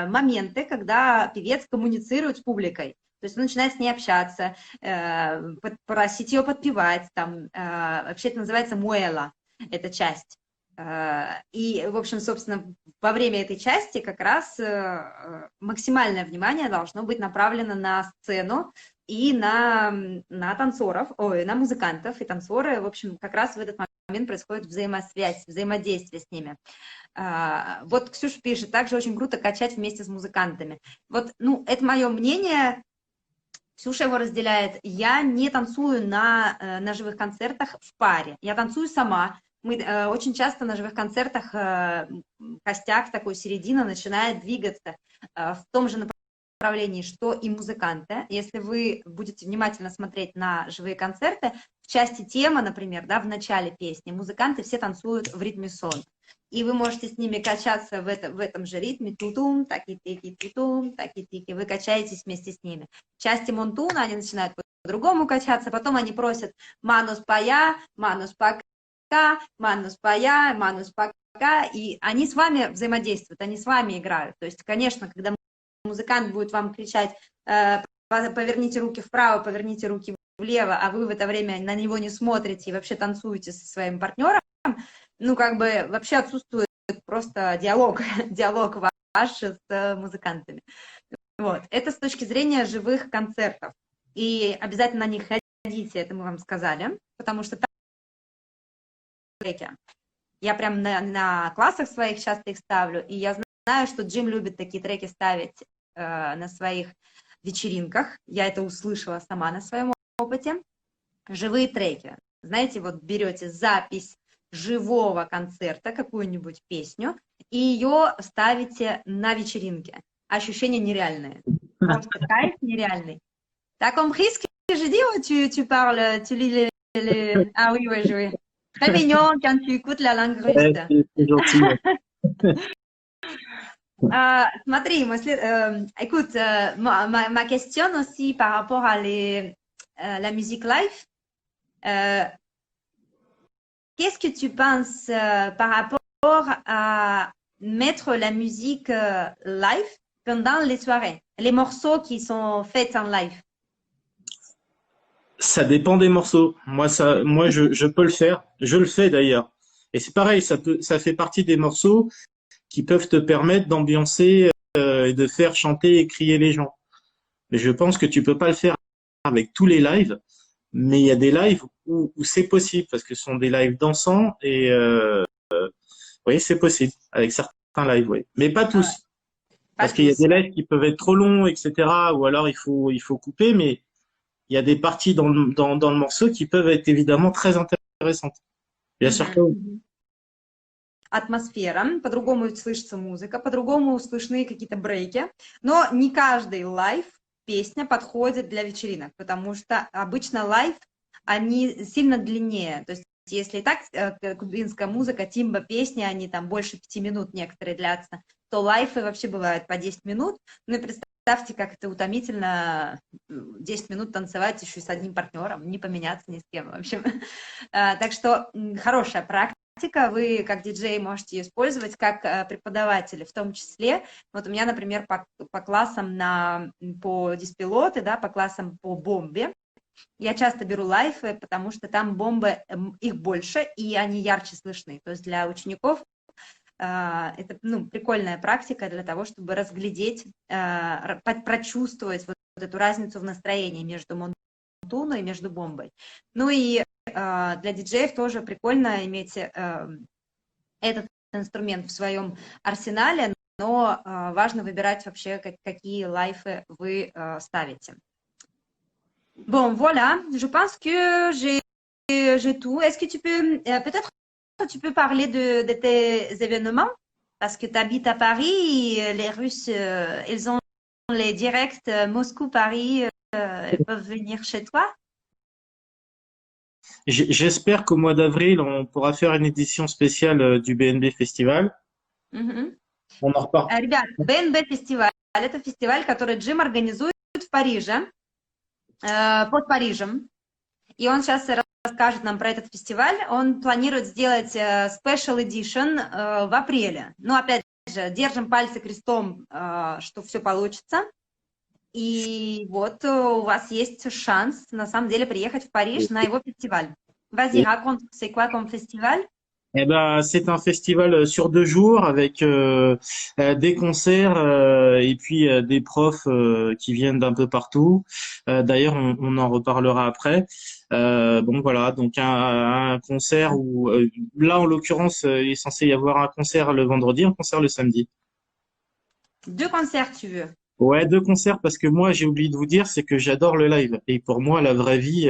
A: моменты, когда певец коммуницирует с публикой. То есть он начинает с ней общаться, просить ее подпевать, там, вообще это называется муэла, эта часть. И, в общем, собственно, во время этой части как раз максимальное внимание должно быть направлено на сцену и на танцоров, на музыкантов и танцоры. В общем, как раз в этот момент происходит взаимосвязь, взаимодействие с ними. Вот Ксюша пишет, также очень круто качать вместе с музыкантами. Вот, ну, это мое мнение. Ксюша его разделяет. Я не танцую на живых концертах в паре. Я танцую сама. Мы очень часто на живых концертах костяк, такой середина, начинает двигаться в том же направлении, что и музыканты. Если вы будете внимательно смотреть на живые концерты, в части темы, например, да, в начале песни, музыканты все танцуют в ритме сон. И вы можете с ними качаться в этом же ритме, тутум, таки-тики, тутум, таки-тики, вы качаетесь вместе с ними. В части монтуна они начинают по-другому качаться, потом они просят манус пая, манус пака, манус пая, манус пака, и они с вами взаимодействуют, они с вами играют. То есть, конечно, когда музыкант будет вам кричать, поверните руки вправо, поверните руки влево, а вы в это время на него не смотрите и вообще танцуете со своим партнером, ну, как бы вообще отсутствует просто диалог, диалог ваш с музыкантами. Вот. Это с точки зрения живых концертов. И обязательно на них ходите, это мы вам сказали, потому что там треки. Я прям на классах своих часто их ставлю, и я знаю, что Джим любит такие треки ставить на своих вечеринках. Я это услышала сама на своем опыте. Живые треки. Знаете, вот берете запись живого концерта, какую-нибудь песню, и ее ставите на вечеринке. Ощущения нереальные. Просто кайф нереальный. T'as compris ce que je dis ou tu parles, tu lis les... Ah oui, oui, oui. Très mignon quand tu écoutes la langue russe.
B: C'est gentil.
A: Смотри, écoute, ma question aussi par rapport à la musique live, qu'est-ce que tu penses par rapport à mettre la musique live pendant les soirées, les morceaux qui sont faits en live?
B: Ça dépend des morceaux. Moi, je peux le faire. Je le fais d'ailleurs. Et c'est pareil, ça fait partie des morceaux qui peuvent te permettre d'ambiancer et de faire chanter et crier les gens. Mais je pense que tu peux pas le faire avec tous les lives, mais il y a des lives où c'est possible parce que ce sont des lives dansants et oui, c'est possible avec certains lives, oui. Mais pas tous. Parce qu'il y a des lives qui peuvent être trop longs, etc. Ou alors il faut couper, mais il y a des parties dans le morceau qui peuvent être évidemment très intéressantes. Bien sûr que oui.
A: Атмосфера, по-другому слышится музыка, по-другому слышны какие-то брейки, но не каждый лайв песня подходит для вечеринок, потому что обычно лайв, они сильно длиннее, то есть если и так кубинская музыка, тимба, песни, они там больше 5 минут некоторые длятся, то лайфы вообще бывают по 10 минут, ну и представьте, как это утомительно 10 минут танцевать еще и с одним партнером, не поменяться ни с кем, в общем. Так что хорошая практика. Вы как диджей можете ее использовать, как преподаватели в том числе. Вот у меня, например, по классам по диспилоты, да, по классам по бомбе, я часто беру лайфы, потому что там бомбы, их больше, и они ярче слышны. То есть для учеников это прикольная практика для того, чтобы разглядеть, прочувствовать вот эту разницу в настроении между монтуной и между бомбой. Ну и для диджеев тоже прикольно иметь этот инструмент в своем арсенале, но важно выбирать вообще, какие лайфы вы ставите. Bon, voilà, je pense que j'ai tout. Est-ce que tu peux, peut-être, tu peux parler de tes événements? Parce que tu habites à Paris, et les Russes, ils ont les directs Moscou-Paris, ils peuvent venir chez toi?
B: J'espère qu'au mois d'avril, on pourra faire une édition spéciale du BNB Festival. On en reparle.
A: Ребят, BNB фестиваль – это фестиваль, который Джим организует в Париже, под Парижем. И он сейчас расскажет нам про этот фестиваль. Он планирует сделать Special Edition в апреле. Но опять же, держим пальцы крестом, что все получится. И вот у вас есть шанс, на самом деле, приехать в Париж на его фестиваль. Vas-y, raconte, c'est quoi comme festival?
B: Eh ben, c'est un festival sur 2 jours avec des concerts et puis des profs qui viennent d'un peu partout. D'ailleurs, on en reparlera après. Bon, voilà, donc un concert où là, en l'occurrence, il est censé y avoir un concert le vendredi, un concert le samedi.
A: 2 concerts, tu veux?
B: Ouais, 2 concerts parce que moi, j'ai oublié de vous dire, c'est que j'adore le live. Et pour moi, la vraie vie,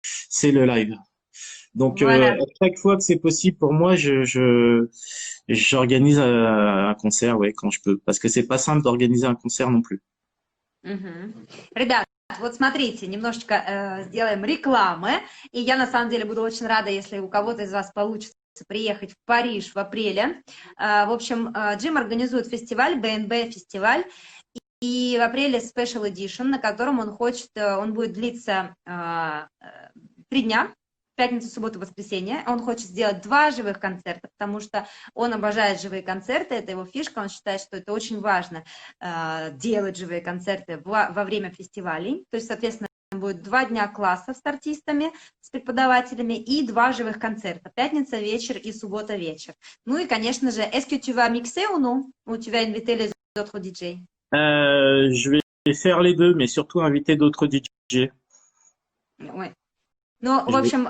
B: c'est le live. Donc,
A: Voilà.
B: à chaque fois que c'est possible pour moi, j'organise un concert, ouais, quand je peux. Parce que c'est pas simple d'organiser un concert non plus.
A: Ребят, вот смотрите, немножечко сделаем рекламы. И я, на самом деле, буду очень рада, если у кого-то из вас получится приехать в Париж в апреле. В общем, Джим организует фестиваль, BNB фестиваль. И в апреле Special Edition, на котором он будет длиться 3 дня. пятницу, субботу, воскресенье. Он хочет сделать 2 живых концерта, потому что он обожает живые концерты, это его фишка, он считает, что это очень важно делать живые концерты во время фестивалей. То есть, соответственно, будет 2 дня классов с артистами, с преподавателями и 2 живых концерта. Пятница вечер и суббота вечер. Ну и, конечно же, est-ce que tu vas mixer ou non? Ou tu vas inviter les autres DJ?
B: Je vais faire les deux, mais surtout inviter d'autres DJ.
A: Ouais. Ну, в
B: Je vais-
A: общем,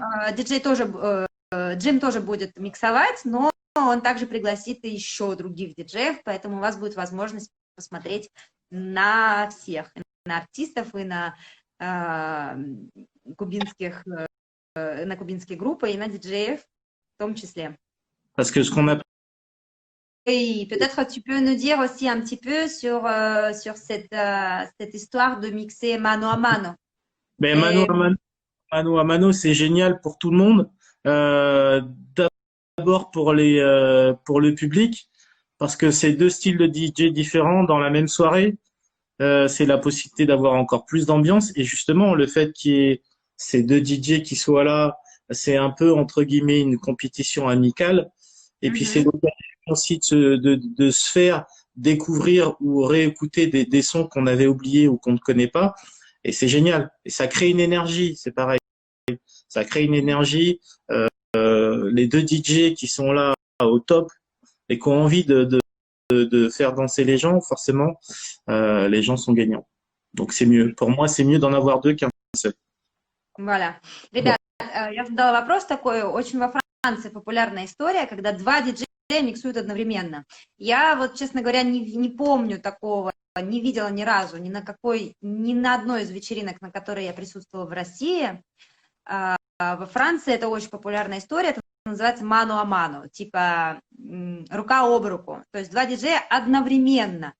A: Джим тоже будет миксовать, но он также пригласит еще других диджеев, поэтому у вас будет возможность посмотреть на всех, и на артистов, и на кубинские группы, и на диджеев в том числе.
B: Parce que ce qu'on a
A: Et peut-être tu peux nous dire aussi un petit peu sur cette histoire de mixer mano à mano.
B: ben,
A: Et-
B: mano à mano, c'est génial pour tout le monde. Euh, D'abord pour le public, parce que c'est 2 styles de DJ différents dans la même soirée. C'est la possibilité d'avoir encore plus d'ambiance. Et justement, le fait qu'il y ait ces 2 DJ qui soient là, c'est un peu, entre guillemets, une compétition amicale. Et puis, c'est
A: Mhm.
B: l'occasion aussi de se faire découvrir ou réécouter des sons qu'on avait oubliés ou qu'on ne connaît pas. Et c'est génial. Et ça crée une énergie, c'est pareil. Ça crée une énergie. Les 2 DJ qui sont là au top et qui ont envie de faire danser les gens, forcément, les gens sont gagnants. Donc c'est mieux. Pour moi, c'est mieux d'en avoir 2 qu'un seul.
A: Voilà. Ребят, я задала вопрос такой, очень во Франции популярная история, когда 2 диджея миксуют одновременно. Я вот, честно говоря, не помню такого, не видела ни разу, ни на одной из вечеринок, на которой я присутствовала в России. Во Франции это очень популярная история, это называется mano a mano, типа рука об руку. То есть 2 диджея одновременно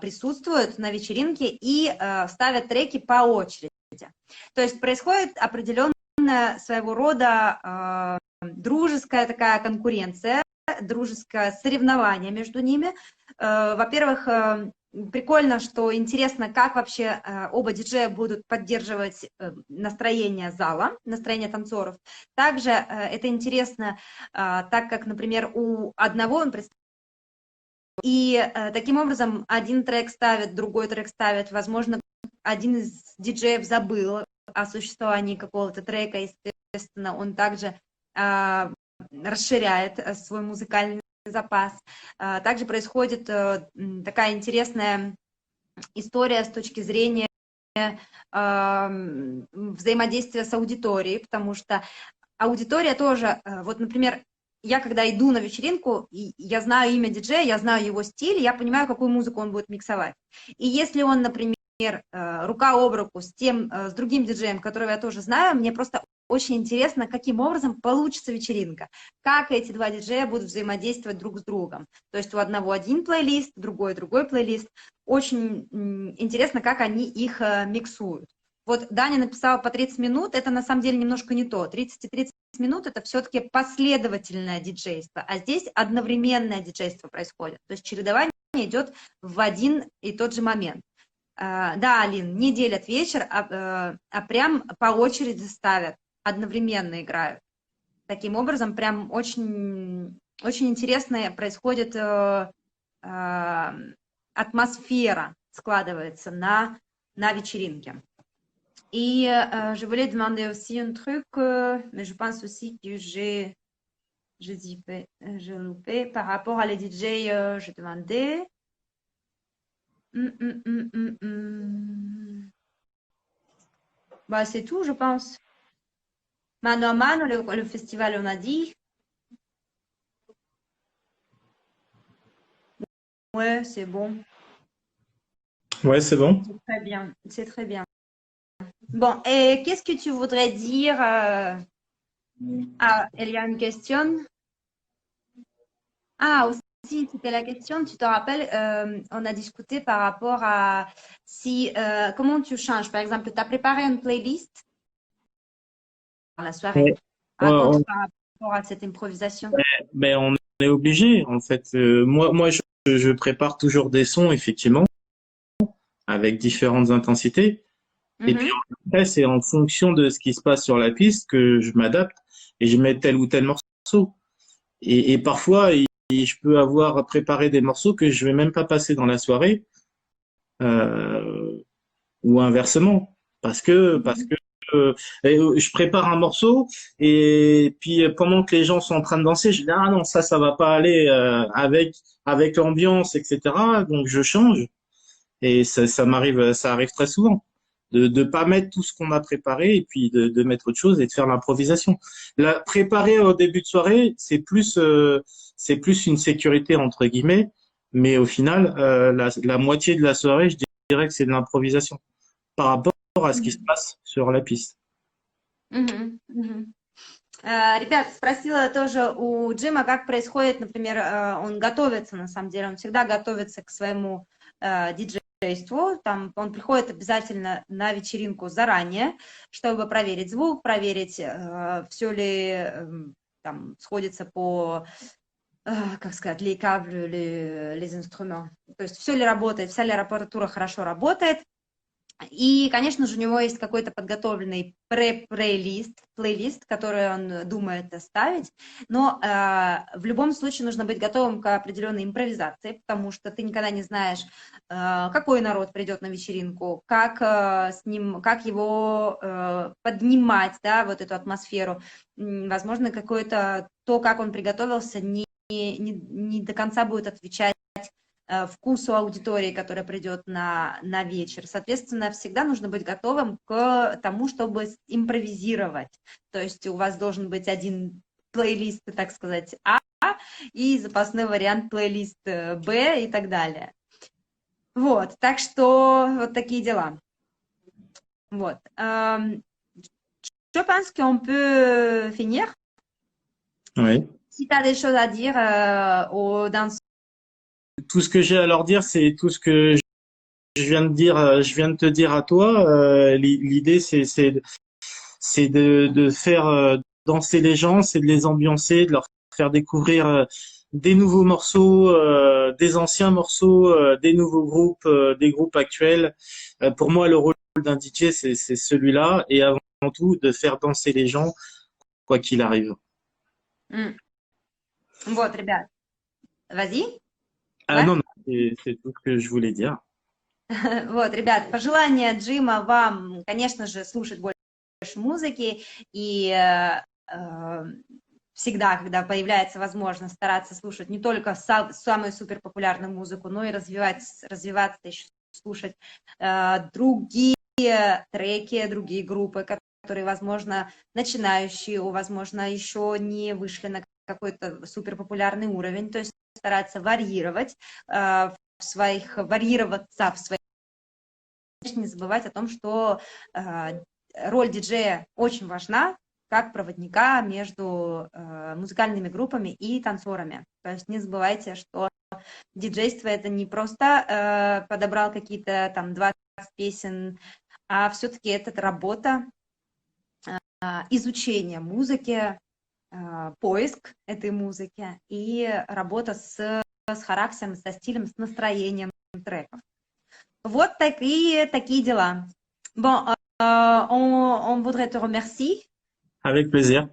A: присутствуют на вечеринке и ставят треки по очереди. То есть происходит определенная своего рода дружеская такая конкуренция, дружеское соревнование между ними. Во-первых, прикольно, что интересно, как вообще оба диджея будут поддерживать настроение зала, настроение танцоров. Также это интересно, так как, например, у одного он представляет, и таким образом один трек ставит, другой трек ставит, возможно, один из диджеев забыл о существовании какого-то трека, естественно, он также расширяет свой музыкальный запас. Также происходит такая интересная история с точки зрения взаимодействия с аудиторией, потому что аудитория тоже, вот, например, я когда иду на вечеринку, я знаю имя диджея, я знаю его стиль, я понимаю, какую музыку он будет миксовать. И если он, например, рука об руку с другим диджеем, которого я тоже знаю, мне просто очень интересно, каким образом получится вечеринка, как эти 2 диджея будут взаимодействовать друг с другом. То есть у одного один плейлист, другой плейлист. Очень интересно, как они их миксуют. Вот Даня написала по 30 минут, это на самом деле немножко не то. 30 и 30 минут это все-таки последовательное диджейство, а здесь одновременное диджейство происходит. То есть чередование идет в один и тот же момент. Да, Алин, не делят вечер, а прям по очереди ставят, одновременно играют. Таким образом, прям очень, очень интересная происходит атмосфера, складывается на вечеринке. Et je voulais demander aussi un truc, mais je pense aussi que j'ai loupé par rapport à les DJ, je demandais. Bah, c'est tout, je pense. Mano à mano, le festival, on a dit. Ouais, c'est bon.
B: Ouais, c'est bon.
A: C'est très bien. C'est très bien. Bon, et qu'est-ce que tu voudrais dire il y a une question. Ah, aussi, c'était la question, tu te rappelles, on a discuté par rapport à comment tu changes. Par exemple, tu as préparé une playlist dans la soirée.
B: Ouais.
A: Raconte par rapport à cette improvisation.
B: Ben, on est obligé, en fait. Moi, je prépare toujours des sons, effectivement, avec différentes intensités. Et puis
A: Мгм.
B: après, c'est en fonction de ce qui se passe sur la piste que je m'adapte et je mets tel ou tel morceau. Et parfois, je peux avoir préparé des morceaux que je vais même pas passer dans la soirée, euh, ou inversement, parce
A: Мгм.
B: que je prépare un morceau et puis pendant que les gens sont en train de danser, je dis ah non ça va pas aller avec l'ambiance etc. Donc je change et ça arrive très souvent de pas mettre tout ce qu'on a préparé et puis de mettre autre chose et de faire l'improvisation. La préparer au début de soirée, c'est plus une sécurité entre guillemets, mais au final la moitié de la soirée, je dirais que c'est de l'improvisation par rapport à ce qui se
A: Мгм.
B: passe sur la piste.
A: Мгм. Мгм. Ребят, спросила тоже у Джима, как происходит, например, он готовится, на самом деле, он всегда готовится к своему диджейству, там он приходит обязательно на вечеринку заранее, чтобы проверить звук, проверить, все ли там сходится по, как сказать, les câbles, les instruments, то есть все ли работает, вся ли аппаратура хорошо работает. И, конечно же, у него есть какой-то подготовленный плейлист, который он думает оставить, но в любом случае нужно быть готовым к определенной импровизации, потому что ты никогда не знаешь, какой народ придет на вечеринку, как с ним, как его поднимать, да, вот эту атмосферу. Возможно, какое-то то, как он приготовился, не до конца будет отвечать вкусу аудитории, которая придет на вечер. Соответственно, всегда нужно быть готовым к тому, чтобы импровизировать. То есть у вас должен быть один плейлист, так сказать, А, и запасной вариант плейлист Б и так далее. Вот, так что вот такие дела. Вот. Je pense qu'on peut finir.
B: Oui.
A: Si tu as des choses à dire aux danseurs.
B: Tout ce que j'ai à leur dire, c'est tout ce que je viens de dire, je viens de te dire à toi. L'idée, c'est de faire danser les gens, c'est de les ambiancer, de leur faire découvrir des nouveaux morceaux, des anciens morceaux, des nouveaux groupes, des groupes actuels. Pour moi, le rôle d'un DJ, c'est celui-là, et avant tout, de faire danser les gens, quoi qu'il arrive.
A: Вот, ребят, vas-y.
B: Ah
A: Ouais.
B: non, non, c'est tout ce que je voulais dire.
A: Вот, ребят, пожелание Джима вам, конечно же, слушать больше музыки и всегда, когда появляется возможность, стараться слушать не только самую супер популярную музыку, но и развиваться еще, слушать другие треки, другие группы, которые, возможно, начинающие, возможно, еще не вышли на какой-то супер популярный уровень, то есть стараться варьировать варьироваться в своих. Не забывать о том, что роль диджея очень важна, как проводника между музыкальными группами и танцорами. То есть не забывайте, что диджейство это не просто подобрал какие-то там 20 песен, а все-таки это работа, изучение музыки, поиск этой музыки и работа с характером, со стилем, с настроением треков. Вот такие дела. Bon, on voudrait te remercier.
B: Avec plaisir.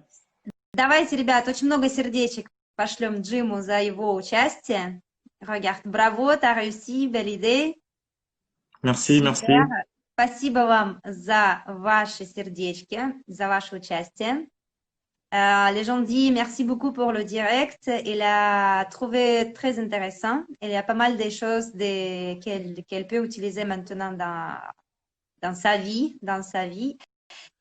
A: Давайте, ребят, очень много сердечек пошлем Джиму за его участие. Regarde, bravo, t'as réussi, belle idée.
B: Merci,
A: Супер.
B: merci.
A: Спасибо вам за ваши сердечки, за ваше участие. Les gens disent merci beaucoup pour le direct. Il a trouvé très intéressant. Il y a pas mal de choses qu'elle peut utiliser maintenant dans sa vie.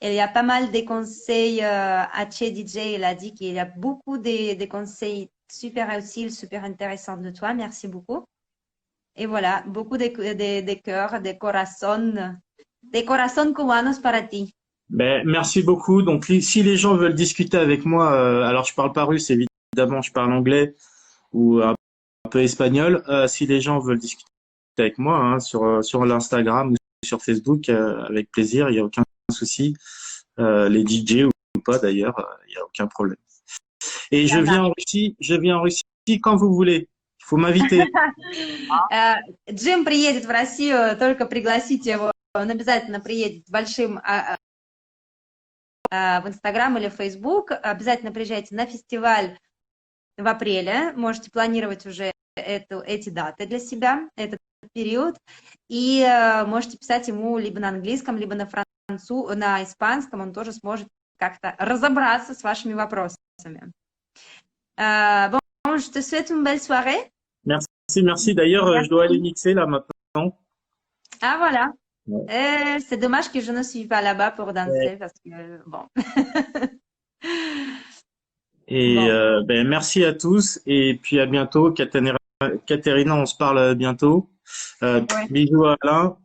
A: Il y a pas mal de conseils à Che DJ. Il a dit qu'il y a beaucoup de conseils super utiles, super intéressants de toi. Merci beaucoup. Et voilà, beaucoup de cœurs, de corazón cubanos para ti.
B: Ben, merci beaucoup. Donc, si les gens veulent discuter avec moi, alors je parle pas russe, évidemment, je parle anglais ou un peu espagnol. Si les gens veulent discuter avec moi hein, sur l'Instagram ou sur Facebook, avec plaisir, il n'y a aucun souci. Les DJ ou pas d'ailleurs, il n'y a aucun problème. Et je viens en Russie quand vous voulez. Il faut m'inviter.
A: Джим приедет в Россию, только пригласите его он обязательно приедет с большим в Инстаграм или в Фейсбук. Обязательно приезжайте на фестиваль в апреле. Можете планировать уже эти даты для себя, этот период. И можете писать ему либо на английском, либо на испанском. Он тоже сможет как-то разобраться с вашими вопросами. Bon, je te souhaite une belle soirée.
B: Merci, merci. D'ailleurs, je dois aller mixer là maintenant.
A: Ah, voilà.
B: Ouais.
A: C'est dommage que je ne suis pas là-bas pour danser parce que, bon.
B: Et
A: Bon.
B: ben, merci à tous et puis à bientôt. Caterina, on se parle bientôt.
A: Ouais.
B: Bisous à Alain.